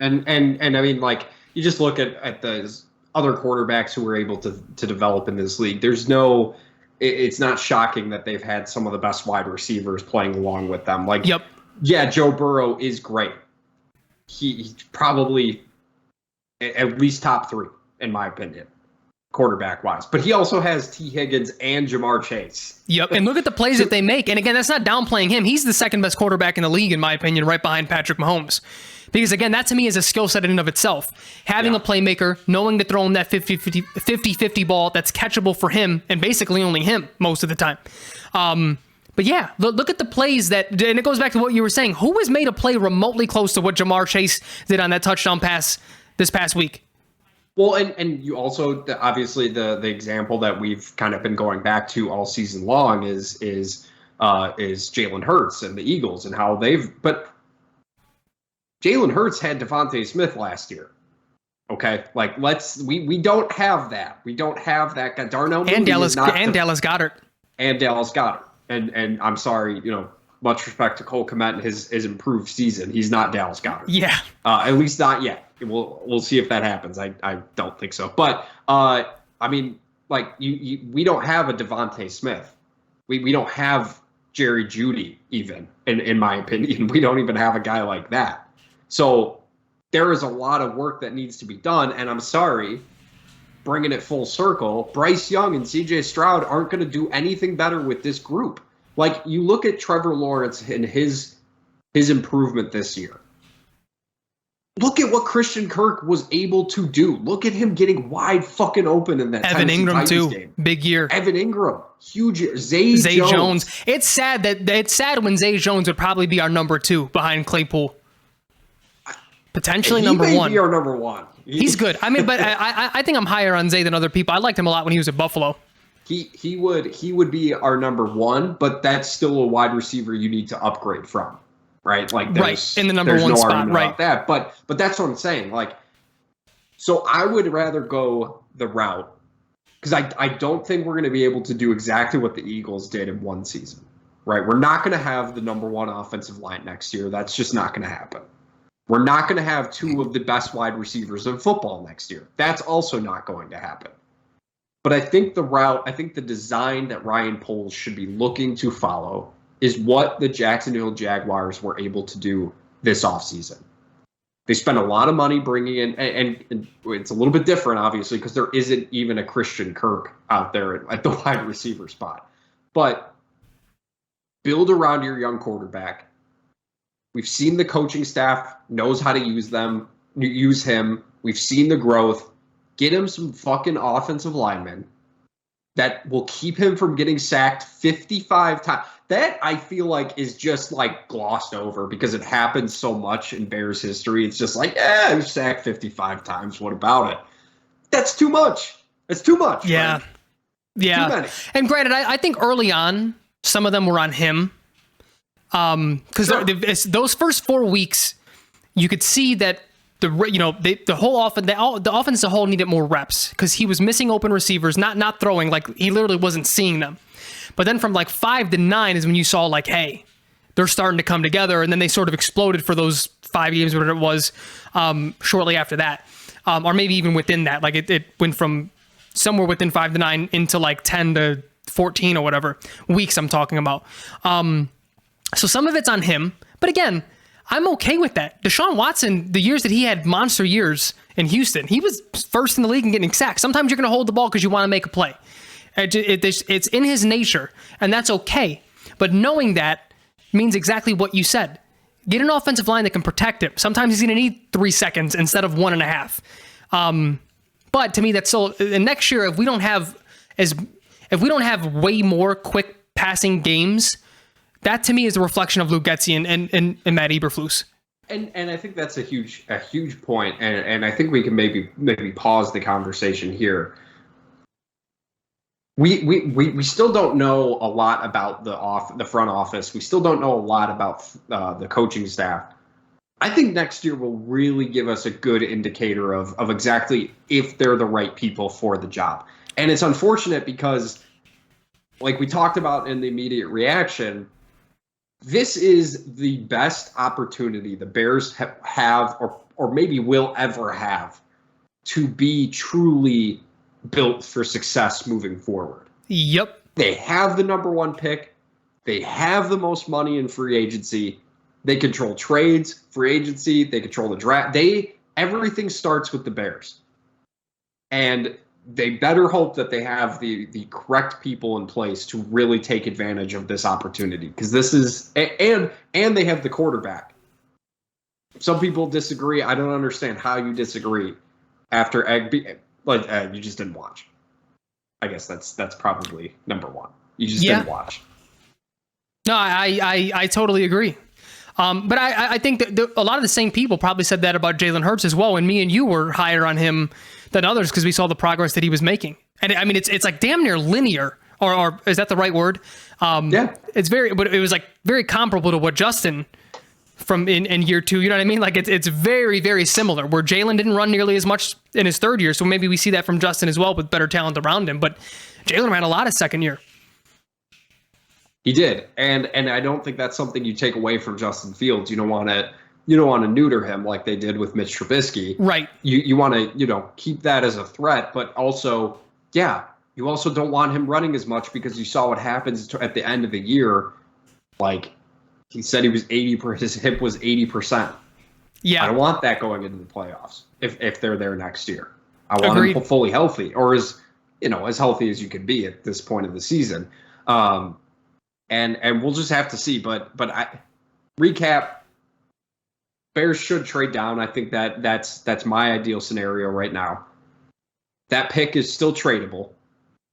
And I mean, like, you just look at the other quarterbacks who were able to develop in this league. It's not shocking that they've had some of the best wide receivers playing along with them. Like, yeah, Joe Burrow is great. He's probably at least top 3, in my opinion, quarterback-wise. But he also has T. Higgins and Jamar Chase. Yep, and look at the plays that they make. And again, that's not downplaying him. He's the second best quarterback in the league, in my opinion, right behind Patrick Mahomes. Because again, that to me is a skill set in and of itself. Having a playmaker, knowing to throw him that 50-50 ball that's catchable for him, and basically only him most of the time. But yeah, look at the plays and it goes back to what you were saying. Who has made a play remotely close to what Jamar Chase did on that touchdown pass this past week? Well, and you also, obviously, the example that we've kind of been going back to all season long is Jalen Hurts and the Eagles and how but Jalen Hurts had Devontae Smith last year. Okay, like we don't have that. We don't have that guy. Darnell Mooney Dallas Goedert. And Dallas Goedert. And I'm sorry, much respect to Cole Kmet and his improved season. He's not Dallas Goedert. Yeah. At least not yet. We'll see if that happens. I don't think so. But I mean, like we don't have a Devontae Smith. We don't have Jerry Jeudy even, in my opinion. We don't even have a guy like that. So there is a lot of work that needs to be done. And I'm sorry, bringing it full circle, Bryce Young and CJ Stroud aren't going to do anything better with this group. Like, you look at Trevor Lawrence and his improvement this year. Look at what Christian Kirk was able to do. Look at him getting wide fucking open in that Evan Tennessee Ingram Titans too. game. Big year. Evan Ingram, huge year. Zay Jones. It's sad when Zay Jones would probably be our number 2 behind Claypool. Potentially number 1. He may be our number 1. He's good. I mean, but I think I'm higher on Zay than other people. I liked him a lot when he was at Buffalo. He would be our number 1, but that's still a wide receiver you need to upgrade from, right? Like, in the number 1 spot, right? About that, but that's what I'm saying. Like, so I would rather go the route, because I don't think we're going to be able to do exactly what the Eagles did in one season, right? We're not going to have the number 1 offensive line next year. That's just not going to happen. We're not going to have 2 of the best wide receivers in football next year. That's also not going to happen. But I think the design that Ryan Poles should be looking to follow is what the Jacksonville Jaguars were able to do this offseason. They spent a lot of money bringing in, and it's a little bit different, obviously, because there isn't even a Christian Kirk out there at the wide receiver spot. But build around your young quarterback. We've seen the coaching staff knows how to use him. We've seen the growth. Get him some fucking offensive linemen that will keep him from getting sacked 55 times. That, I feel like, is just like glossed over because it happens so much in Bears history. It's just like, he was sacked 55 times. What about it? That's too much. It's too much. Yeah. Right? Yeah. Too many. And granted, I think early on, some of them were on him. Because those first 4 weeks, you could see that the whole offense, the offense as a whole needed more reps because he was missing open receivers, not throwing, like he literally wasn't seeing them. But then from like 5 to 9 is when you saw like, hey, they're starting to come together, and then they sort of exploded for those 5 games, whatever it was, shortly after that, or maybe even within that. Like it went from somewhere within 5 to 9 into like 10 to 14 or whatever weeks I'm talking about. So some of it's on him, but again, I'm okay with that. Deshaun Watson, the years that he had monster years in Houston, he was first in the league in getting sacked. Sometimes you're going to hold the ball because you want to make a play. It's in his nature, and that's okay. But knowing that means exactly what you said. Get an offensive line that can protect him. Sometimes he's going to need 3 seconds instead of 1.5. But to me, that's still. And next year, if we don't have way more quick passing games, that to me is a reflection of Luke Getsy and Matt Eberflus. And I think that's a huge point. And I think we can maybe pause the conversation here. We still don't know a lot about the front office. We still don't know a lot about the coaching staff. I think next year will really give us a good indicator of exactly if they're the right people for the job. And it's unfortunate because, like we talked about in the immediate reaction, this is the best opportunity the Bears have or maybe will ever have to be truly built for success moving forward. Yep. They have the number 1 pick. They have the most money in free agency. They control trades, free agency. They control the draft. Everything starts with the Bears. And they better hope that they have the correct people in place to really take advantage of this opportunity, because this is and they have the quarterback. Some people disagree. I don't understand how you disagree after you just didn't watch. I guess that's probably number 1. You just didn't watch. No, I totally agree. But I think that a lot of the same people probably said that about Jalen Hurts as well. And me and you were higher on him than others because we saw the progress that he was making. And I mean, it's like damn near linear, or is that the right word? Yeah. But it was like very comparable to what Justin from in year 2. You know what I mean? Like it's very, very similar, where Jalen didn't run nearly as much in his third year. So maybe we see that from Justin as well with better talent around him. But Jalen ran a lot of second year. He did. And I don't think that's something you take away from Justin Fields. You don't want to neuter him like they did with Mitch Trubisky. Right. You want to, keep that as a threat, but also, you also don't want him running as much because you saw what happens at the end of the year. Like he said, his hip was 80%. Yeah. I don't want that going into the playoffs if they're there next year. I want Agreed. him fully healthy, or as healthy as you can be at this point of the season. And we'll just have to see. But recap, Bears should trade down. I think that's my ideal scenario right now. That pick is still tradable.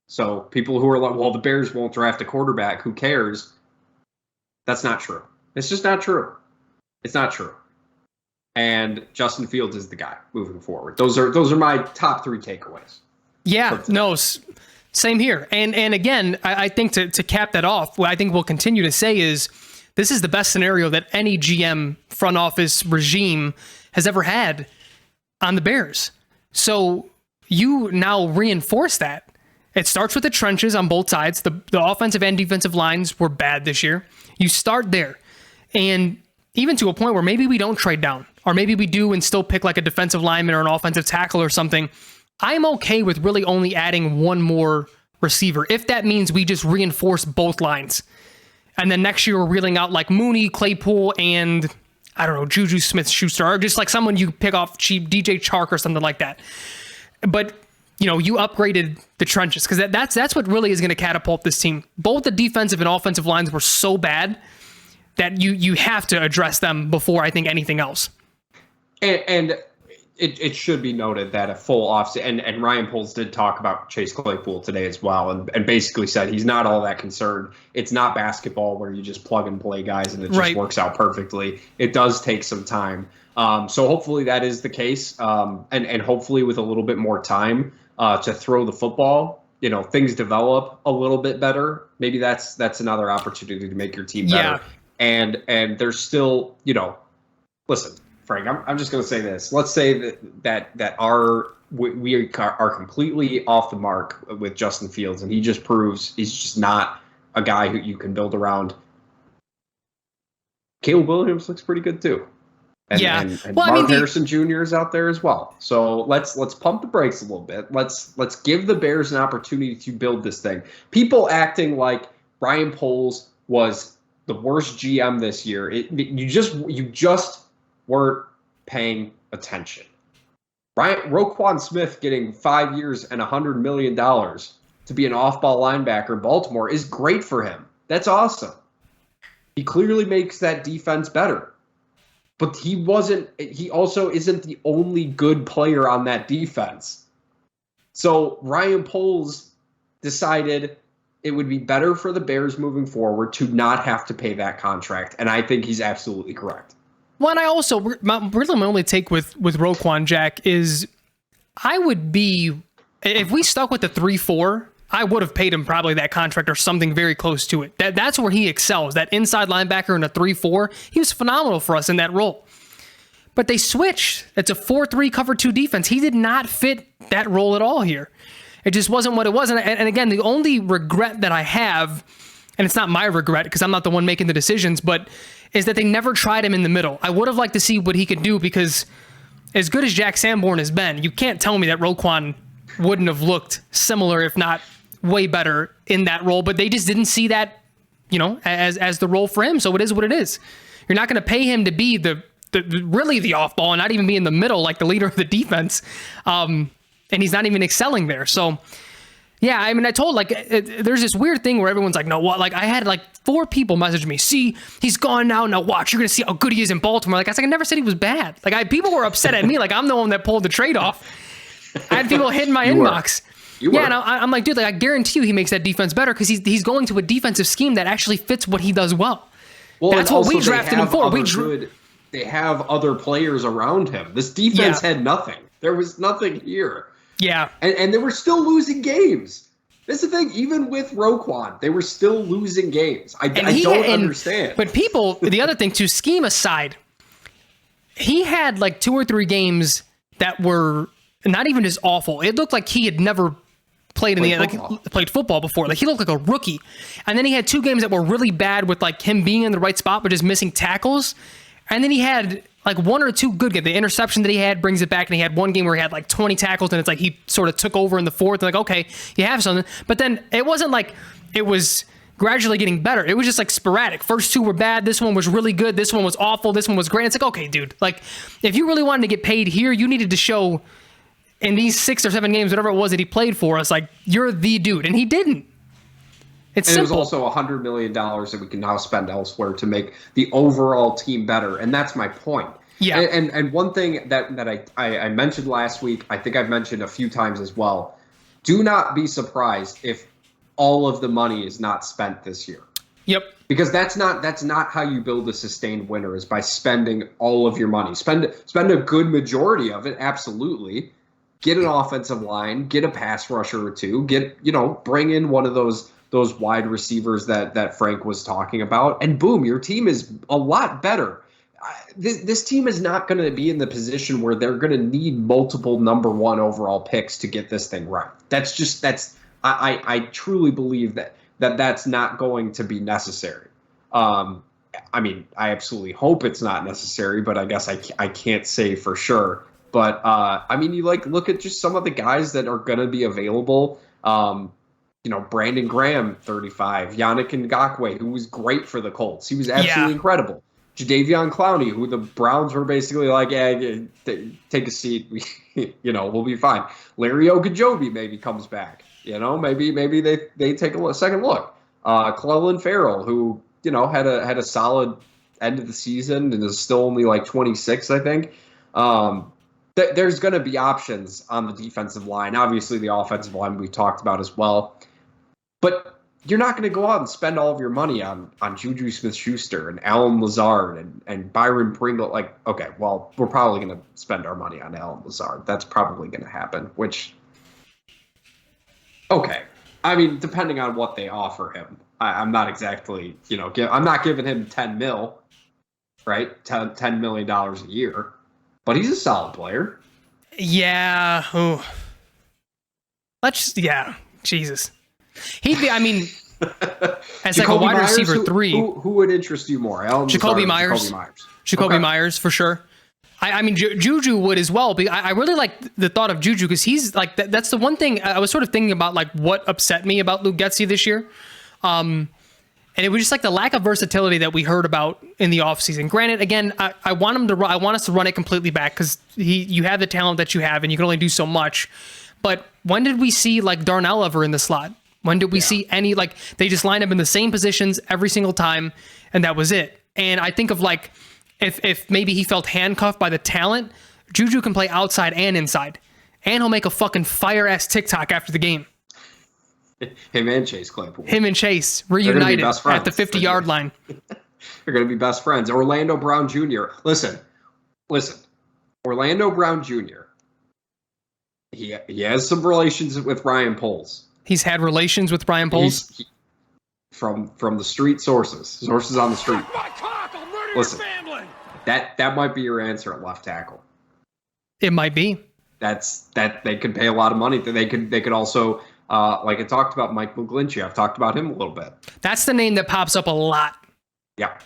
So people who are like, well, the Bears won't draft a quarterback, who cares? That's not true. It's just not true. It's not true. And Justin Fields is the guy moving forward. Those are my top 3 takeaways. Yeah, no, same here. And again, I think to cap that off, what I think we'll continue to say is this is the best scenario that any GM front office regime has ever had on the Bears. So you now reinforce that. It starts with the trenches on both sides. The offensive and defensive lines were bad this year. You start there. And even to a point where maybe we don't trade down, or maybe we do and still pick like a defensive lineman or an offensive tackle or something, I'm okay with really only adding one more receiver, if that means we just reinforce both lines. And then next year we're reeling out like Mooney, Claypool, and I don't know, Juju Smith-Schuster, or just like someone you pick off cheap, DJ Chark or something like that. But you upgraded the trenches, because that's what really is going to catapult this team. Both the defensive and offensive lines were so bad that you have to address them before I think anything else. And it should be noted that a full offseason, and Ryan Poles did talk about Chase Claypool today as well, and basically said he's not all that concerned. It's not basketball where you just plug and play guys and it just works out perfectly. It does take some time. So hopefully that is the case, and hopefully with a little bit more time to throw the football, things develop a little bit better. Maybe that's another opportunity to make your team better. Yeah. And there's still, listen, Frank, I'm just going to say this. Let's say that we are completely off the mark with Justin Fields, and he just proves he's just not a guy who you can build around. Caleb Williams looks pretty good too. And Mark Harrison Jr. is out there as well. So let's pump the brakes a little bit. Let's give the Bears an opportunity to build this thing. People acting like Ryan Poles was the worst GM this year. You just weren't paying attention. Roquan Smith getting 5 years and $100 million to be an off-ball linebacker in Baltimore is great for him. That's awesome. He clearly makes that defense better. But he also isn't the only good player on that defense. So Ryan Poles decided it would be better for the Bears moving forward to not have to pay that contract. And I think he's absolutely correct. Well, and I also, my only take with Roquan, Jack, is I would be, if we stuck with the 3-4, I would have paid him probably that contract or something very close to it. That's where he excels. That inside linebacker in a 3-4, he was phenomenal for us in that role. But they switched. It's a 4-3 cover 2 defense. He did not fit that role at all here. It just wasn't what it was. And again, the only regret that I have, and it's not my regret because I'm not the one making the decisions, but is that they never tried him in the middle. I would have liked to see what he could do, because as good as Jack Sanborn has been, you can't tell me that Roquan wouldn't have looked similar, if not way better in that role, but they just didn't see that, as the role for him. So it is what it is. You're not going to pay him to be the really the off ball and not even be in the middle like the leader of the defense. And he's not even excelling there. So yeah, I mean, I told there's this weird thing where everyone's like, no, what? Like I had 4 people message me, see, he's gone now. Now watch, you're going to see how good he is in Baltimore. I never said he was bad. People were upset at me. I'm the one that pulled the trade off. I had people hitting my inbox. Yeah, and I'm like, dude, I guarantee you he makes that defense better because he's going to a defensive scheme that actually fits what he does well. That's what we drafted him for. They have other players around him. This defense had nothing. There was nothing here. Yeah. And they were still losing games. That's the thing. Even with Roquan, they were still losing games. I don't understand. But the other thing too, scheme aside, he had like 2 or 3 games that were not even just awful. It looked like he had never played football before. Like he looked like a rookie. And then he had 2 games that were really bad with like him being in the right spot but just missing tackles. And then he had like 1 or 2 good games. The interception that he had brings it back, and he had 1 game where he had like 20 tackles, and it's like he sort of took over in the 4th. And like, okay, you have something. But then it wasn't like it was gradually getting better. It was just like sporadic. First 2 were bad. This one was really good. This one was awful. This one was great. It's like, okay, dude, like if you really wanted to get paid here, you needed to show in these 6 or 7 games, whatever it was that he played for us, like you're the dude. And he didn't. It's and simple. It was also $100 million that we can now spend elsewhere to make the overall team better. And that's my point. Yeah. And one thing that I mentioned last week, I think I've mentioned a few times as well, do not be surprised if all of the money is not spent this year. Yep. Because that's not how you build a sustained winner, is by spending all of your money. Spend a good majority of it, absolutely. Get an offensive line, get a pass rusher or 2, bring in one of those wide receivers that Frank was talking about, and boom, your team is a lot better. This team is not going to be in the position where they're going to need multiple number 1 overall picks to get this thing right. I truly believe that's not going to be necessary. I mean, I absolutely hope it's not necessary, but I guess I can't say for sure. But I mean, you look at just some of the guys that are going to be available. Brandon Graham, 35, Yannick Ngakoue, who was great for the Colts. He was absolutely incredible. Jadeveon Clowney, who the Browns were basically like, take a seat, we'll be fine. Larry Ogunjobi maybe comes back. Maybe they take a second look. Clelin Ferrell, who had a solid end of the season and is still only like 26, I think. There's going to be options on the defensive line. Obviously, the offensive line we talked about as well. But you're not going to go out and spend all of your money on Juju Smith-Schuster and Allen Lazard and Byron Pringle. Like, okay, well, we're probably going to spend our money on Allen Lazard. That's probably going to happen, which, okay. I mean, depending on what they offer him, I'm not exactly, I'm not giving him $10 million, right? $10 million a year. But he's a solid player. Yeah. Ooh. Jesus. He'd be, I mean, as like a wide receiver 3. Who would interest you more? Jacoby Myers. Jacoby Myers, for sure. I mean, Juju would as well. But I really like the thought of Juju because he's like, that's the one thing I was sort of thinking about, like what upset me about Luke Getsy this year. And it was just like the lack of versatility that we heard about in the offseason. Granted, again, I want us to run it completely back because you have the talent that you have and you can only do so much. But when did we see like Darnell ever in the slot? When did we see any, like they just line up in the same positions every single time and that was it? And I think of like if maybe he felt handcuffed by the talent, Juju can play outside and inside. And he'll make a fucking fire-ass TikTok after the game. Him and Chase Claypool. Him and Chase reunited at the 50-yard line. They're going to be best friends. Orlando Brown Jr. Listen. Orlando Brown Jr. He has some relations with Ryan Poles. He's had relations with Ryan Poles? From the street sources on the street. Listen, that might be your answer at left tackle. It might be. That they could pay a lot of money. They could also, like I talked about Mike McGlinchey. I've talked about him a little bit. That's the name that pops up a lot. Yeah.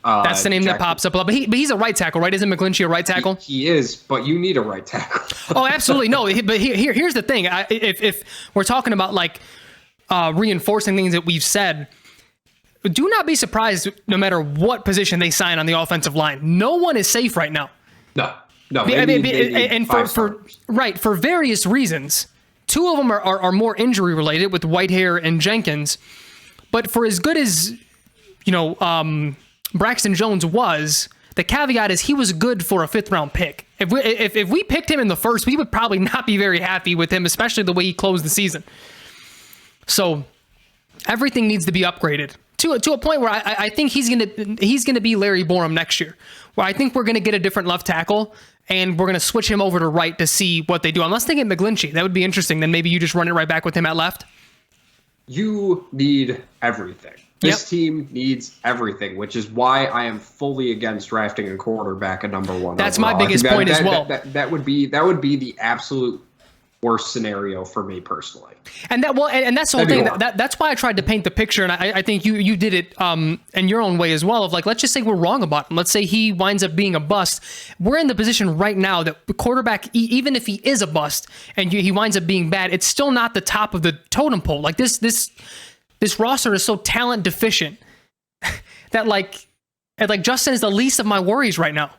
That's the name that pops up a lot. But he's a right tackle, right? Isn't McGlinchey a right tackle? He is, but you need a right tackle. Oh, absolutely. No, but here's the thing. If we're talking about like reinforcing things that we've said, do not be surprised no matter what position they sign on the offensive line. No one is safe right now. No. And for various reasons. Two of them are more injury related with Whitehair and Jenkins. But for as good as, Braxton Jones was, the caveat is he was good for a 5th round pick. If we picked him in the first, we would probably not be very happy with him, especially the way he closed the season. So everything needs to be upgraded to a point where I think he's gonna be Larry Borum next year, where I think we're gonna get a different left tackle and we're gonna switch him over to right to see what they do. I'm less thinking McGlinchey. That would be interesting. Then maybe you just run it right back with him at left. you need everything. This team needs everything, which is why I am fully against drafting a quarterback at number one. That's overall. my biggest point as well. That would be the absolute worst scenario for me personally. And that's the whole thing. That's why I tried to paint the picture, and I think you did it in your own way as well. Of like, let's just say we're wrong about him. Let's say he winds up being a bust. We're in the position right now that the quarterback, even if he is a bust and he winds up being bad, it's still not the top of the totem pole. Like this roster is so talent deficient that like Justin is the least of my worries right now.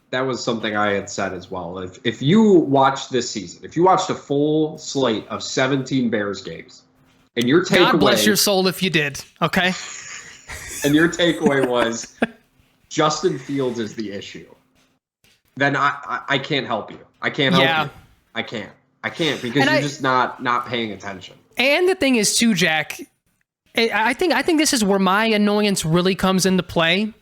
That was something I had said as well. If you watched this season, if you watched a full slate of 17 Bears games, and your takeaway, God bless your soul if you did, okay? And your takeaway was Justin Fields is the issue, then I can't help you. I can't help you. I can't because you're just not paying attention. And the thing is too, Jack, I think this is where my annoyance really comes into play,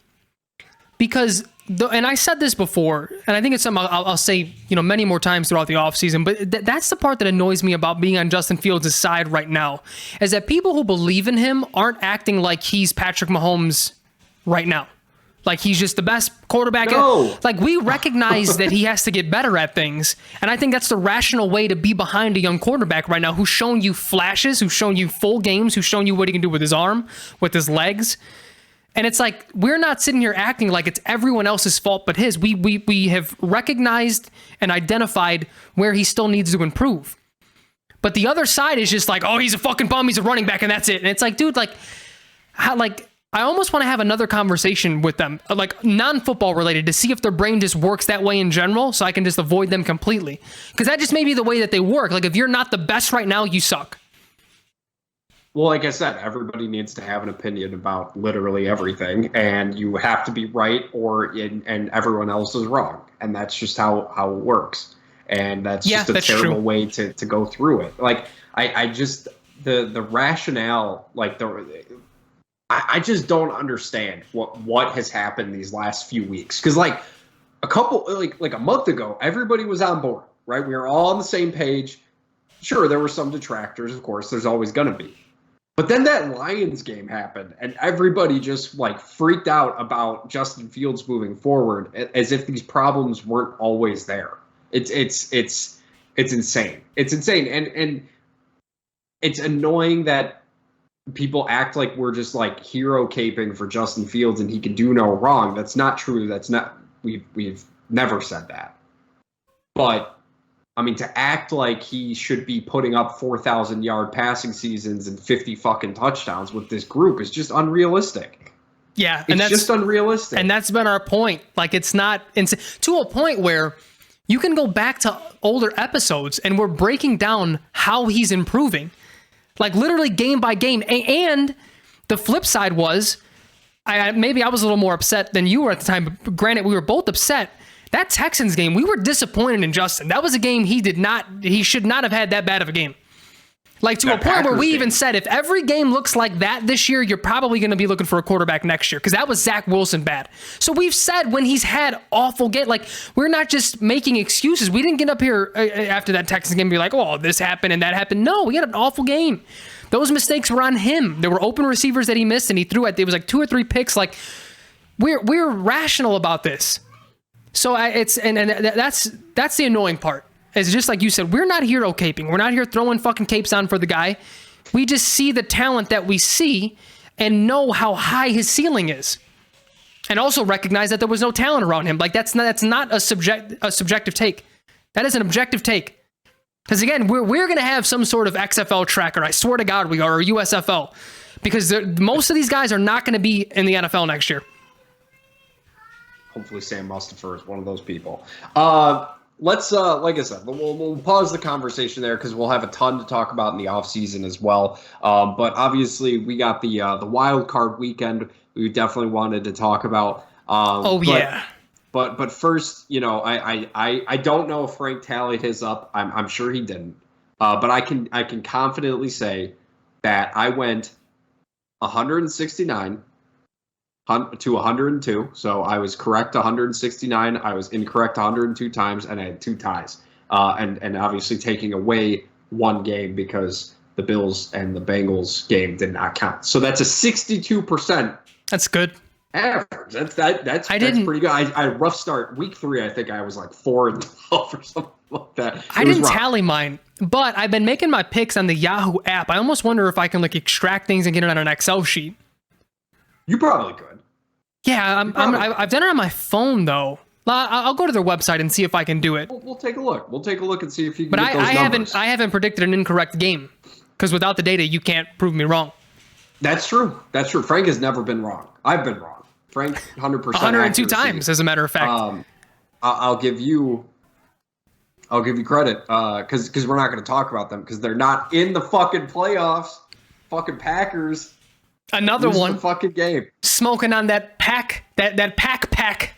because and I said this before, and I think it's something I'll say, many more times throughout the offseason, but that's the part that annoys me about being on Justin Fields' side right now, is that people who believe in him aren't acting like he's Patrick Mahomes right now. Like he's just the best quarterback. No. Like we recognize that he has to get better at things. And I think that's the rational way to be behind a young quarterback right now who's shown you flashes, who's shown you full games, who's shown you what he can do with his arm, with his legs. And it's like, we're not sitting here acting like it's everyone else's fault but his. We have recognized and identified where he still needs to improve. But the other side is just like, oh, he's a fucking bum, he's a running back, and that's it. And it's like, dude, I almost want to have another conversation with them, like non-football related, to see if their brain just works that way in general, so I can just avoid them completely. Because that just may be the way that they work. Like, if you're not the best right now, you suck. Well, like I said, everybody needs to have an opinion about literally everything, and you have to be right and everyone else is wrong. And that's just how it works. And that's just a terrible way to go through it. Like, I just, the rationale, like I just don't understand what has happened these last few weeks. Because like a month ago, everybody was on board, right? We were all on the same page. Sure, there were some detractors, of course. There's always going to be. But then that Lions game happened, and everybody just like freaked out about Justin Fields moving forward, as if these problems weren't always there. It's insane. It's insane, and it's annoying that people act like we're just like hero caping for Justin Fields and he can do no wrong. That's not true. That's not, we've never said that. But I mean, to act like he should be putting up 4,000-yard passing seasons and 50 fucking touchdowns with this group is just unrealistic. Yeah, and it's just unrealistic. And that's been our point. Like, it's not to a point where you can go back to older episodes and we're breaking down how he's improving. Like, literally game by game. And the flip side was, maybe I was a little more upset than you were at the time, but granted, we were both upset. That Texans game, we were disappointed in Justin. That was a game he should not have had that bad of a game. Like, to a point where we even said, if every game looks like that this year, you're probably going to be looking for a quarterback next year, because that was Zach Wilson bad. So we've said when he's had awful games, like, we're not just making excuses. We didn't get up here after that Texans game and be like, oh, this happened and that happened. No, we had an awful game. Those mistakes were on him. There were open receivers that he missed, and he threw it. It was like 2 or 3 picks. Like, we're rational about this. So that's the annoying part. It's just like you said, we're not hero caping. We're not here throwing fucking capes on for the guy. We just see the talent that we see and know how high his ceiling is. And also recognize that there was no talent around him. Like, that's not a subjective take. That is an objective take. Because again, we're going to have some sort of XFL tracker. I swear to God we are, or USFL. Because most of these guys are not going to be in the NFL next year. Hopefully Sam Mustipher is one of those people. Let's, like I said, we'll pause the conversation there because we'll have a ton to talk about in the offseason as well. But obviously we got the wild card weekend we definitely wanted to talk about. But first, I don't know if Frank tallied his up. I'm sure he didn't. But I can confidently say that I went 169 to 102. So I was correct 169. I was incorrect 102 times, and I had 2 ties. And obviously taking away one game because the Bills and the Bengals game did not count. So that's a 62%. That's good. Average. That's pretty good. I rough start week 3. I think I was like 4-12 or something like that. I didn't tally mine, but I've been making my picks on the Yahoo app. I almost wonder if I can like extract things and get it on an Excel sheet. You probably could. Yeah, I've done it on my phone though. I'll go to their website and see if I can do it. We'll take a look. We'll take a look and see if you can. But get those numbers. I haven't predicted an incorrect game because without the data, you can't prove me wrong. That's true. That's true. Frank has never been wrong. I've been wrong. Frank, 100%. 102 times, as a matter of fact. I'll give you credit because we're not going to talk about them because they're not in the fucking playoffs. Fucking Packers. Another one. The fucking game. Smoking on that pack. That pack.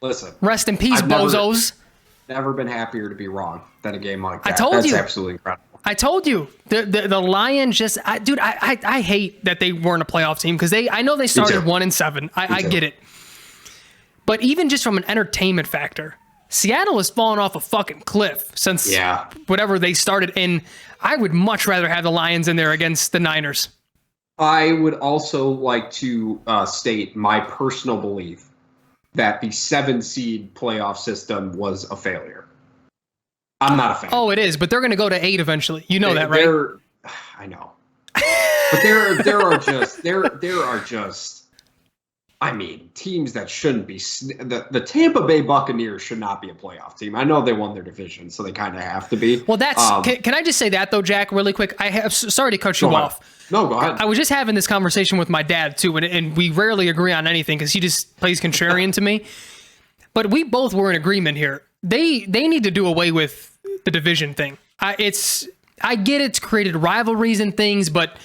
Listen. Rest in peace, bozos. Never been happier to be wrong than a game like that. That's absolutely incredible. I told you the Lions just, I hate that they weren't a playoff team because I know they started 1-7. I get it, but even just from an entertainment factor, Seattle has fallen off a fucking cliff since whatever they started in. I would much rather have the Lions in there against the Niners. I would also like to state my personal belief that the 7-seed playoff system was a failure. I'm not a fan. Oh, it is, but they're going to go to 8 eventually. You know that, right? I know. But there are just I mean, teams that shouldn't be the Tampa Bay Buccaneers should not be a playoff team. I know they won their division, so they kind of have to be. Well, that's can I just say that though, Jack, really quick? Sorry to cut you off. No, go ahead. I was just having this conversation with my dad too, and we rarely agree on anything because he just plays contrarian to me. But we both were in agreement here. They need to do away with the division thing. I get it's created rivalries and things, but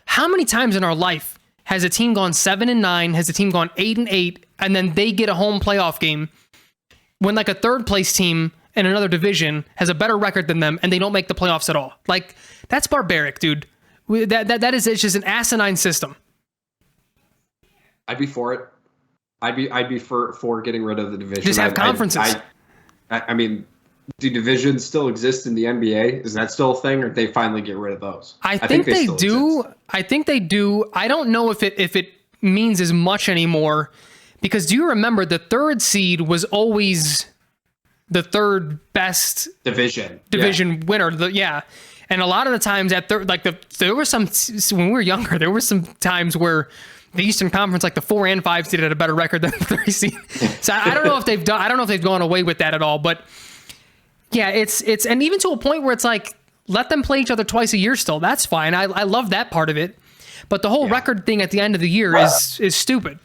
how many times in our life has a team gone 7-9, has a team gone 8-8, and then they get a home playoff game when like a third place team in another division has a better record than them and they don't make the playoffs at all? Like, that's barbaric, dude. It's just an asinine system. I'd be for it. I'd be for getting rid of the division. Just have conferences. I mean, do divisions still exist in the NBA? Is that still a thing, or did they finally get rid of those? I think they do. Exist. I think they do. I don't know if it means as much anymore, because do you remember the third seed was always the third best division winner? And a lot of the times at there were some when we were younger, there were some times where the Eastern Conference, like the 4 and 5 seed, had a better record than the 3 seed. So I don't know if they've done. I don't know if they've gone away with that at all. But yeah, it's and even to a point where it's like, let them play each other twice a year still. That's fine. I love that part of it. But the whole record thing at the end of the year is stupid.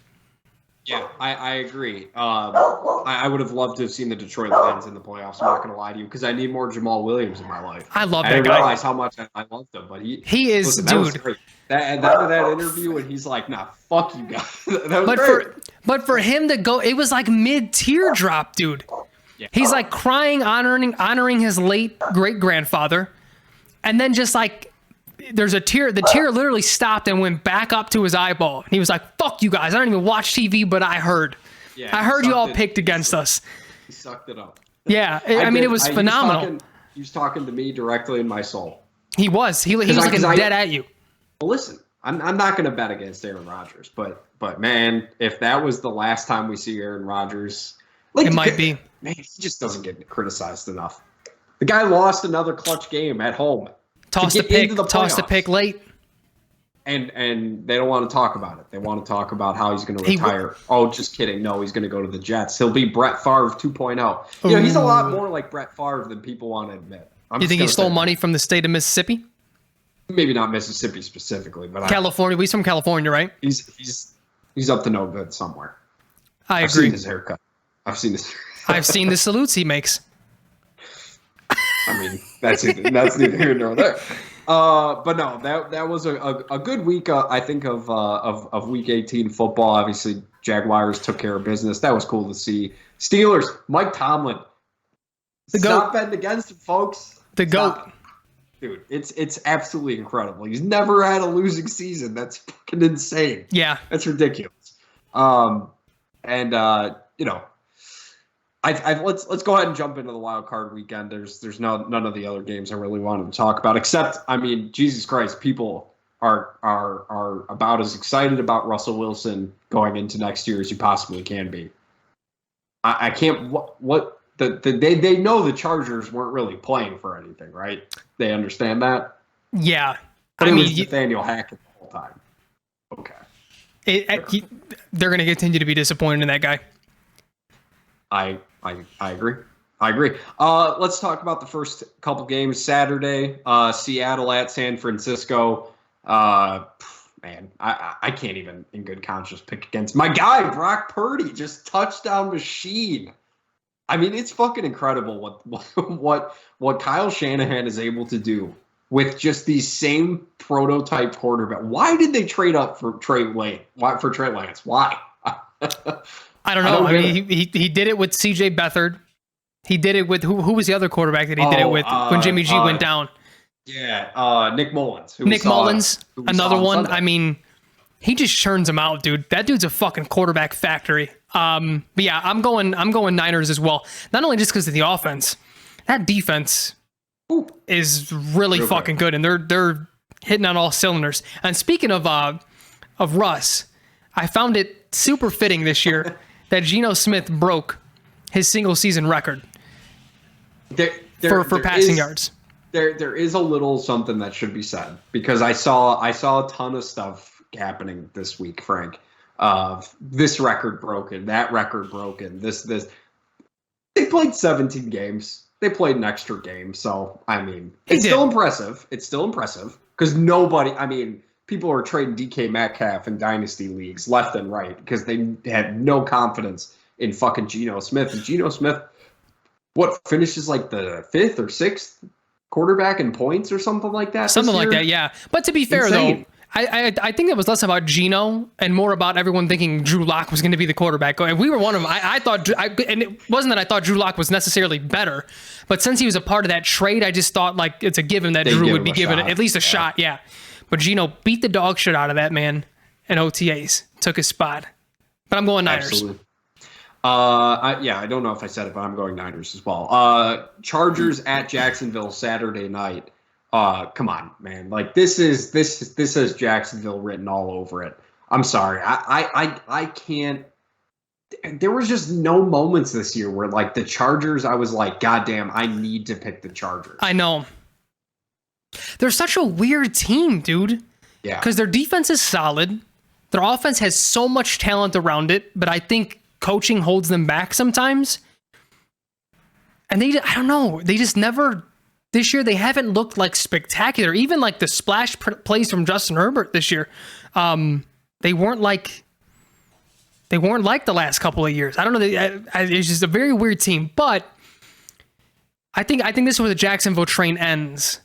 Yeah, I agree. I would have loved to have seen the Detroit Lions in the playoffs. I'm not going to lie to you, because I need more Jamal Williams in my life. I love that guy. I didn't guy. realize how much I loved him, but he is, listen, dude. That interview, and he's like, "Nah, fuck you guys." That was great. But for him to go, it was like mid-teardrop, dude. Yeah. He's like crying, honoring his late great grandfather, and then just like there's a tear. The tear literally stopped and went back up to his eyeball. And he was like, "Fuck you guys! I don't even watch TV, but I heard. I heard you all picked against us." He sucked it up. Yeah, I mean, it was phenomenal. He was talking to me directly in my soul. He was. He was looking dead at you. Well, listen, I'm not going to bet against Aaron Rodgers, but man, if that was the last time we see Aaron Rodgers, it might be. Man, he just doesn't get criticized enough. The guy lost another clutch game at home. Tossed a pick late. And they don't want to talk about it. They want to talk about how he's going to retire. Oh, just kidding. No, he's going to go to the Jets. He'll be Brett Favre 2.0. You know, he's a lot more like Brett Favre than people want to admit. You think he stole money from the state of Mississippi? Maybe not Mississippi specifically, but California. He's from California, right? He's up to no good somewhere. I've seen his haircut. I've seen the salutes he makes. I mean, that's neither here nor there. But no, that was a good week. I think of Week 18 football. Obviously, Jaguars took care of business. That was cool to see. Steelers, Mike Tomlin. Stop betting against him, folks. The GOAT. Dude, it's absolutely incredible. He's never had a losing season. That's fucking insane. Yeah. That's ridiculous. You know, let's go ahead and jump into the wild card weekend. There's none of the other games I really wanted to talk about, except, I mean, Jesus Christ, people are about as excited about Russell Wilson going into next year as you possibly can be. I can't. They know the Chargers weren't really playing for anything, right? They understand that. Yeah, but it was Nathaniel Hackett the whole time. Okay, they're going to continue to be disappointed in that guy. I agree. Let's talk about the first couple games. Saturday, Seattle at San Francisco. Man, I can't even in good conscience pick against my guy, Brock Purdy, just touchdown machine. I mean, it's fucking incredible what Kyle Shanahan is able to do with just these same prototype quarterback. Why did they trade up for Trey Lance? Why? I don't know. I mean, he did it with CJ Beathard. He did it with who was the other quarterback that he did it with when Jimmy G went down? Yeah, Nick Mullins. Another one. I mean, he just churns them out, dude. That dude's a fucking quarterback factory. But yeah, I'm going Niners as well. Not only just because of the offense, that defense is really fucking good, and they're hitting on all cylinders. And speaking of Russ, I found it super fitting this year that Geno Smith broke his single season record for passing yards. There is a little something that should be said, because I saw a ton of stuff happening this week, Frank. This record broken, that record broken, this. They played 17 games. They played an extra game, so I mean, it's still impressive. It's still impressive because people are trading DK Metcalf in dynasty leagues left and right because they had no confidence in fucking Geno Smith. And Geno Smith, finishes like the 5th or 6th quarterback in points or something like that? Something like that, yeah. But to be fair, though, I think it was less about Geno and more about everyone thinking Drew Lock was going to be the quarterback. And we were one of them. I thought, and it wasn't that I thought Drew Lock was necessarily better, but since he was a part of that trade, I just thought like it's a given that Drew would be given at least a shot, yeah. But Geno beat the dog shit out of that man in OTAs, took his spot. But I'm going Niners. Absolutely. I don't know if I said it, but I'm going Niners as well. Chargers at Jacksonville Saturday night. Come on, man. Like this has Jacksonville written all over it. I'm sorry. I can't. There was just no moments this year where like the Chargers, I was like, God damn, I need to pick the Chargers. I know. They're such a weird team, dude. Yeah. Because their defense is solid. Their offense has so much talent around it, but I think coaching holds them back sometimes. And I don't know. They just never, this year, they haven't looked like spectacular. Even like the splash plays from Justin Herbert this year. They weren't like the last couple of years. I don't know. It's just a very weird team. But I think this is where the Jacksonville train ends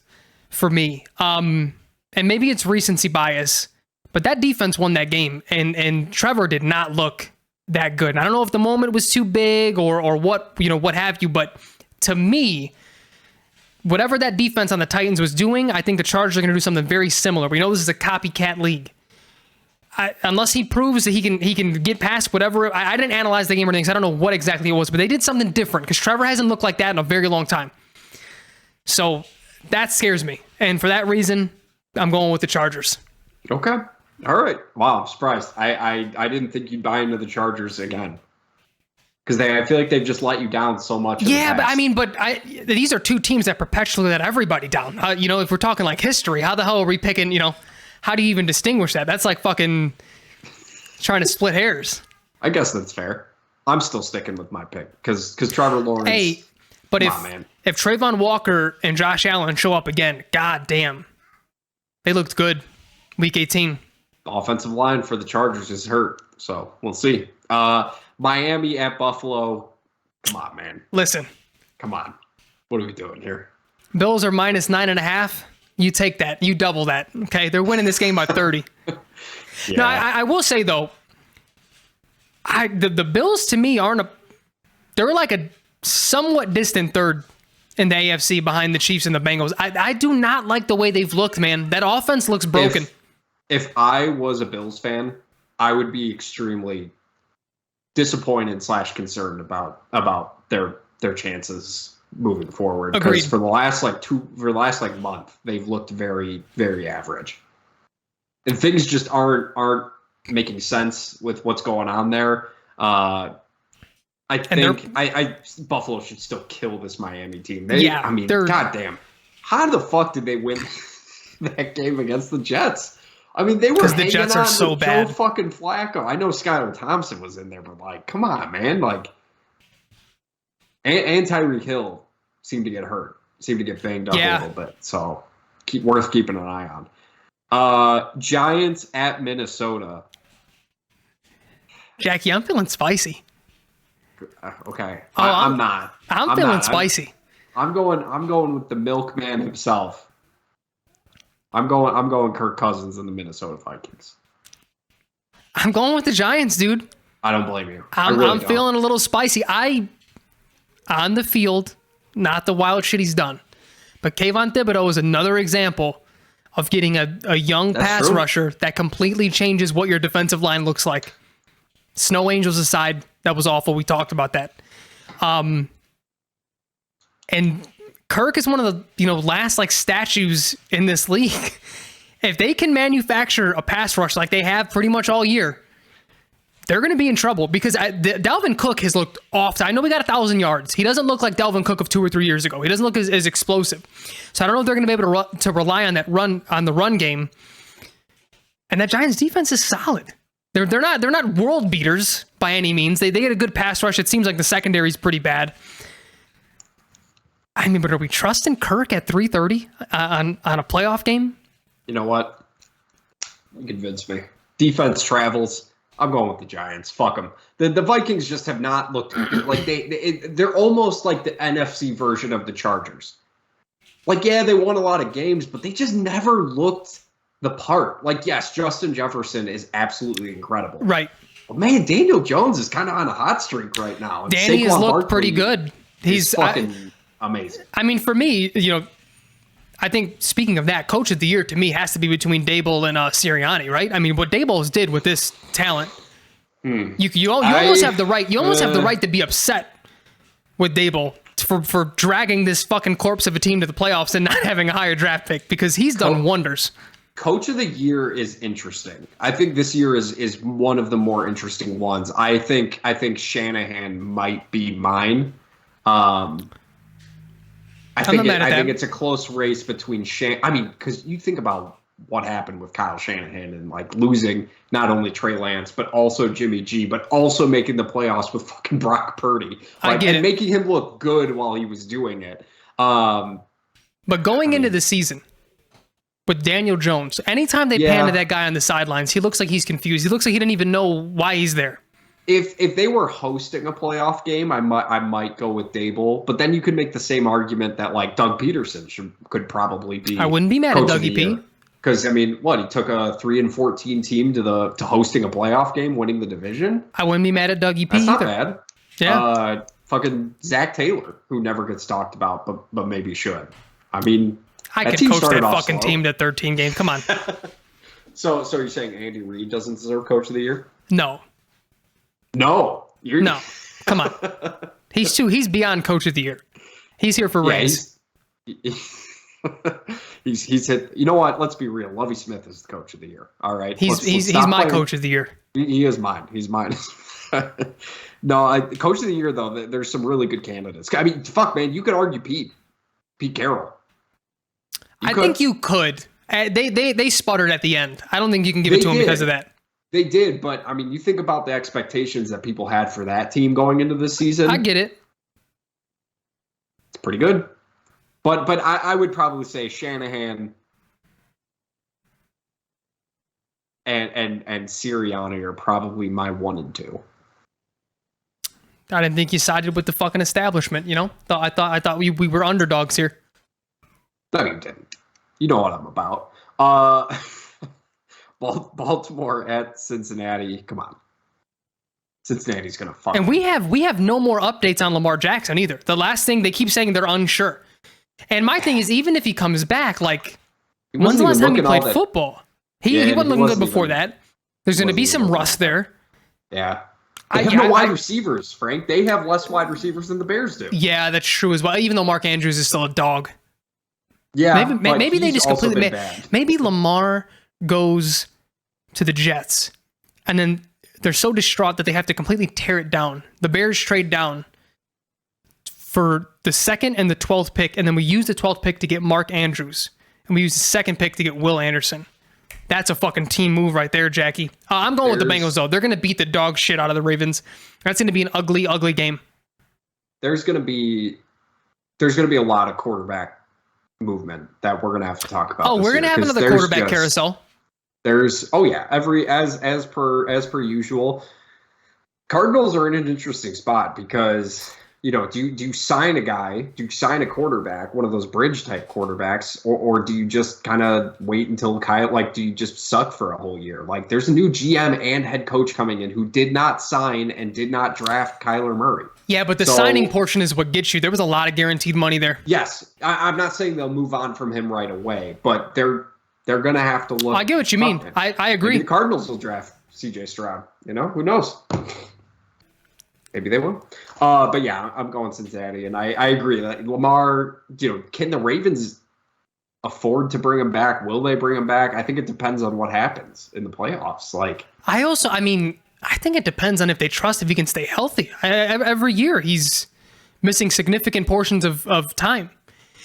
for me. And maybe it's recency bias, but that defense won that game. And Trevor did not look that good. And I don't know if the moment was too big or what, what have you, but to me, whatever that defense on the Titans was doing, I think the Chargers are going to do something very similar. We know this is a copycat league. Unless he proves that he can get past whatever. I didn't analyze the game or anything, so I don't know what exactly it was, but they did something different because Trevor hasn't looked like that in a very long time. So that scares me. And for that reason, I'm going with the Chargers. Okay. All right. Wow, I'm surprised. I didn't think you'd buy into the Chargers again. Because I feel like they've just let you down so much. Yeah, but these are two teams that perpetually let everybody down. If we're talking like history, how the hell are we picking, how do you even distinguish that? That's like fucking trying to split hairs. I guess that's fair. I'm still sticking with my pick because Trevor Lawrence. Hey, but if Trayvon Walker and Josh Allen show up again, god damn, they looked good. Week 18. The offensive line for the Chargers is hurt, so we'll see. Miami at Buffalo. Come on, man. Listen. Come on. What are we doing here? Bills are minus 9.5. You take that. You double that. Okay, they're winning this game by 30. Yeah. Now, I will say though, the Bills to me they're like a somewhat distant third in the AFC behind the Chiefs and the Bengals. I do not like the way they've looked, man. That offense looks broken. If I was a Bills fan, I would be extremely disappointed / concerned about their chances moving forward. Agreed. Because for the last month, they've looked very, very average. And things just aren't making sense with what's going on there. I think Buffalo should still kill this Miami team. Goddamn. How the fuck did they win that game against the Jets? I mean, they were hanging the Jets are so bad. Joe fucking Flacco. I know Skylar Thompson was in there, but like, come on, man. Like, and Tyreek Hill seemed to get hurt, seemed to get banged up a little bit. So, worth keeping an eye on. Giants at Minnesota. Jackie, I'm feeling spicy. Okay, I'm not. I'm feeling spicy. I'm going with the milkman himself. I'm going Kirk Cousins and the Minnesota Vikings. I'm going with the Giants, dude. I don't blame you. I'm feeling a little spicy. On the field, not the wild shit he's done, but Kayvon Thibodeau is another example of getting a young pass rusher that completely changes what your defensive line looks like. Snow Angels aside, that was awful. We talked about that. And Kirk is one of the last like statues in this league. If they can manufacture a pass rush like they have pretty much all year, they're going to be in trouble because Dalvin Cook has looked off. I know we got 1,000 yards. He doesn't look like Dalvin Cook of 2 or 3 years ago. He doesn't look as explosive. So I don't know if they're going to be able to rely on the run game. And that Giants defense is solid. They're not world beaters by any means. They get a good pass rush. It seems like the secondary is pretty bad. I mean, but are we trusting Kirk at 3:30 on a playoff game? You know what? You convinced me. Defense travels. I'm going with the Giants. Fuck them. The Vikings just have not looked like they're almost like the NFC version of the Chargers. Like, yeah, they won a lot of games, but they just never looked the part. Like, yes, Justin Jefferson is absolutely incredible. Right. But man, Daniel Jones is kind of on a hot streak right now. And Danny has looked pretty good. He's fucking amazing. I mean, for me, I think speaking of that, Coach of the Year to me has to be between Dable and Sirianni, right? I mean, what Dable did with this talent, you almost have the right. You almost have the right to be upset with Dable for dragging this fucking corpse of a team to the playoffs and not having a higher draft pick because he's done wonders. Coach of the Year is interesting. I think this year is one of the more interesting ones. I think Shanahan might be mine. I think it's a close race between I mean, because you think about what happened with Kyle Shanahan and like losing not only Trey Lance but also Jimmy G, but also making the playoffs with fucking Brock Purdy, and making him look good while he was doing it. But going into the season with Daniel Jones, anytime they pan to that guy on the sidelines, he looks like he's confused. He looks like he didn't even know why he's there. If they were hosting a playoff game, I might go with Dable. But then you could make the same argument that like Doug Peterson could probably be. I wouldn't be mad at Dougie P. Because I mean, he took a 3-14 team to hosting a playoff game, winning the division. I wouldn't be mad at Dougie P. That's not either. bad. Yeah. Fucking Zach Taylor, who never gets talked about, but maybe should. I mean, I could coach that fucking team to 13 games. Come on. So you're saying Andy Reid doesn't deserve Coach of the Year? No. No. No. Come on. He's beyond Coach of the Year. He's here for rings. He's hit. You know what? Let's be real. Lovie Smith is the Coach of the Year. All right. He's my Coach of the Year. He is mine. He's mine. No, Coach of the Year though. There's some really good candidates. I mean, fuck, man. You could argue Pete Carroll. I think you could. They sputtered at the end. I don't think you can give it to him because of that. They did, but I mean, you think about the expectations that people had for that team going into this season. I get it. It's pretty good. But I would probably say Shanahan and Sirianni are probably my 1 and 2. I didn't think you sided with the fucking establishment, I thought we were underdogs here. No, you didn't. You know what I'm about. Baltimore at Cincinnati. Come on. Cincinnati's going to fuck. And we have no more updates on Lamar Jackson either. The last thing, they keep saying they're unsure. And my thing is, even if he comes back, like, when's the last time he played football? He wasn't looking good before that. There's going to be some rust there. Yeah. They have no wide receivers, Frank. They have less wide receivers than the Bears do. Yeah, that's true as well. Even though Mark Andrews is still a dog. Yeah, maybe they just completely. Maybe Lamar goes to the Jets, and then they're so distraught that they have to completely tear it down. The Bears trade down for the 2nd and the 12th pick, and then we use the 12th pick to get Mark Andrews, and we use the 2nd pick to get Will Anderson. That's a fucking team move right there, Jackie. I'm going with the Bengals, though. They're going to beat the dog shit out of the Ravens. That's going to be an ugly, ugly game. There's going to be a lot of quarterback movement that we're going to have to talk about. Oh, we're going to have another quarterback carousel. As per usual. Cardinals are in an interesting spot because, do you sign a guy? Do you sign a quarterback, one of those bridge type quarterbacks, or do you just kind of wait until do you just suck for a whole year? Like, there's a new GM and head coach coming in who did not sign and did not draft Kyler Murray. Yeah, but the signing portion is what gets you. There was a lot of guaranteed money there. Yes, I'm not saying they'll move on from him right away, but they're going to have to look. I get what you mean. I agree. Maybe the Cardinals will draft C.J. Stroud. Who knows? Maybe they will. But yeah, I'm going Cincinnati, and I agree that Lamar. Can the Ravens afford to bring him back? Will they bring him back? I think it depends on what happens in the playoffs. I think it depends on if they trust if he can stay healthy. Every year he's missing significant portions of time.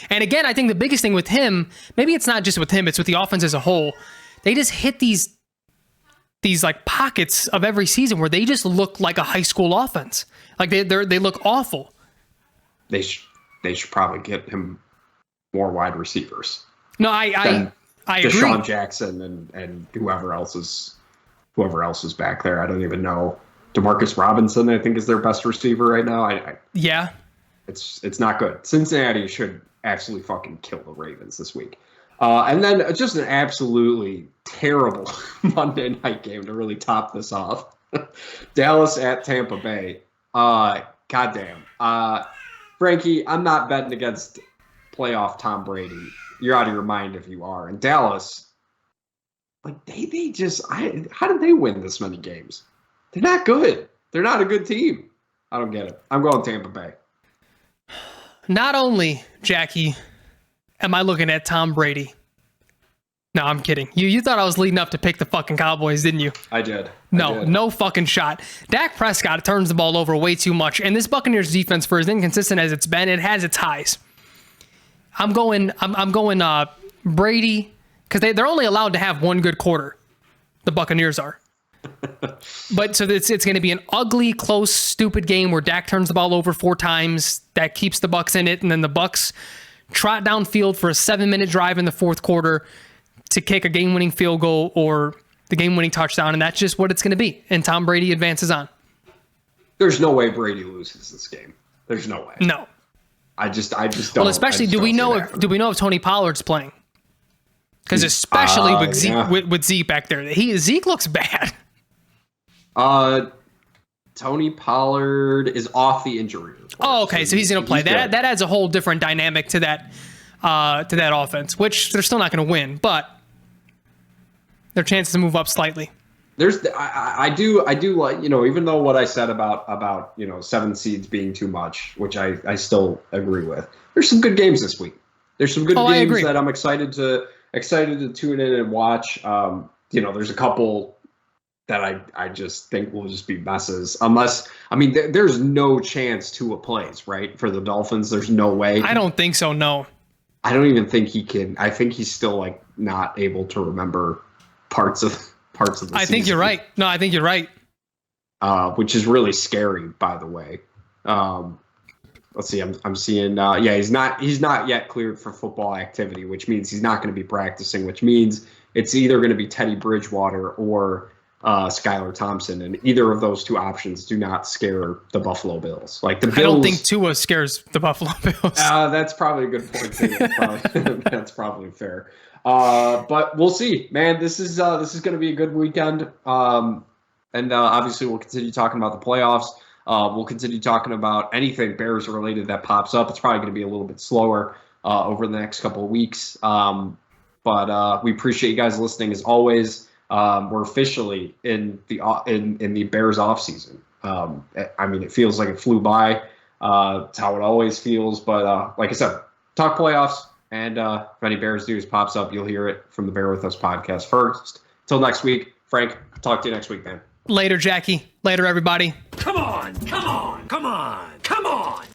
And again, I think the biggest thing with him, maybe it's not just with him, it's with the offense as a whole. They just hit these like pockets of every season where they just look like a high school offense. Like they look awful. They should probably get him more wide receivers. No, I agree. Deshaun Jackson and whoever else is back there. I don't even know. DeMarcus Robinson, I think, is their best receiver right now. Yeah. It's not good. Cincinnati should absolutely fucking kill the Ravens this week. And then just an absolutely terrible Monday night game to really top this off. Dallas at Tampa Bay. Goddamn. Frankie, I'm not betting against playoff Tom Brady. You're out of your mind if you are. And Dallas, they just, how did they win this many games? They're not good. They're not a good team. I don't get it. I'm going Tampa Bay. Not only, Jackie, am I looking at Tom Brady. No, I'm kidding. You thought I was leading up to pick the fucking Cowboys, didn't you? I did. No fucking shot. Dak Prescott turns the ball over way too much, and this Buccaneers defense, for as inconsistent as it's been, it has its highs. I'm going Brady, because they're only allowed to have one good quarter. The Buccaneers are. But so it's going to be an ugly, close, stupid game where Dak turns the ball over 4 times. That keeps the Bucs in it, and then the Bucs trot downfield for a 7-minute drive in the fourth quarter to kick a game-winning field goal or the game-winning touchdown, and that's just what it's going to be. And Tom Brady advances on. There's no way Brady loses this game. There's no way. No. I just don't. Well, especially do we know if Tony Pollard's playing? Because especially with Zeke back there, Zeke looks bad. Tony Pollard is off the injury report. Oh, okay, so he's going to play. That adds a whole different dynamic to that offense, which they're still not going to win, but their chances to move up slightly. I do like, even though what I said about 7 seeds being too much, which I still agree with. There's some good games this week. There's some good games that I'm excited to tune in and watch. There's a couple that I just think will just be messes. There's no chance Tua plays, right? For the Dolphins, there's no way. I don't think so, no. I don't even think he can. I think he's still not able to remember parts of the season. I think you're right. No, I think you're right. Which is really scary, by the way. Let's see. I'm seeing. He's not yet cleared for football activity, which means he's not going to be practicing. Which means it's either going to be Teddy Bridgewater or Skylar Thompson, and either of those two options do not scare the Buffalo Bills. The Bills, I don't think Tua scares the Buffalo Bills. That's probably a good point too. That's probably fair. But we'll see, man. This is going to be a good weekend. And obviously we'll continue talking about the playoffs. We'll continue talking about anything Bears related that pops up. It's probably going to be a little bit slower over the next couple of weeks. But we appreciate you guys listening as always. We're officially in the Bears off season. I mean, it feels like it flew by. It's how it always feels. But like I said, talk playoffs. And if any Bears news pops up, you'll hear it from the Bear With Us podcast first. Till next week, Frank, talk to you next week, man. Later, Jackie. Later, everybody. Come on, come on, come on, come on.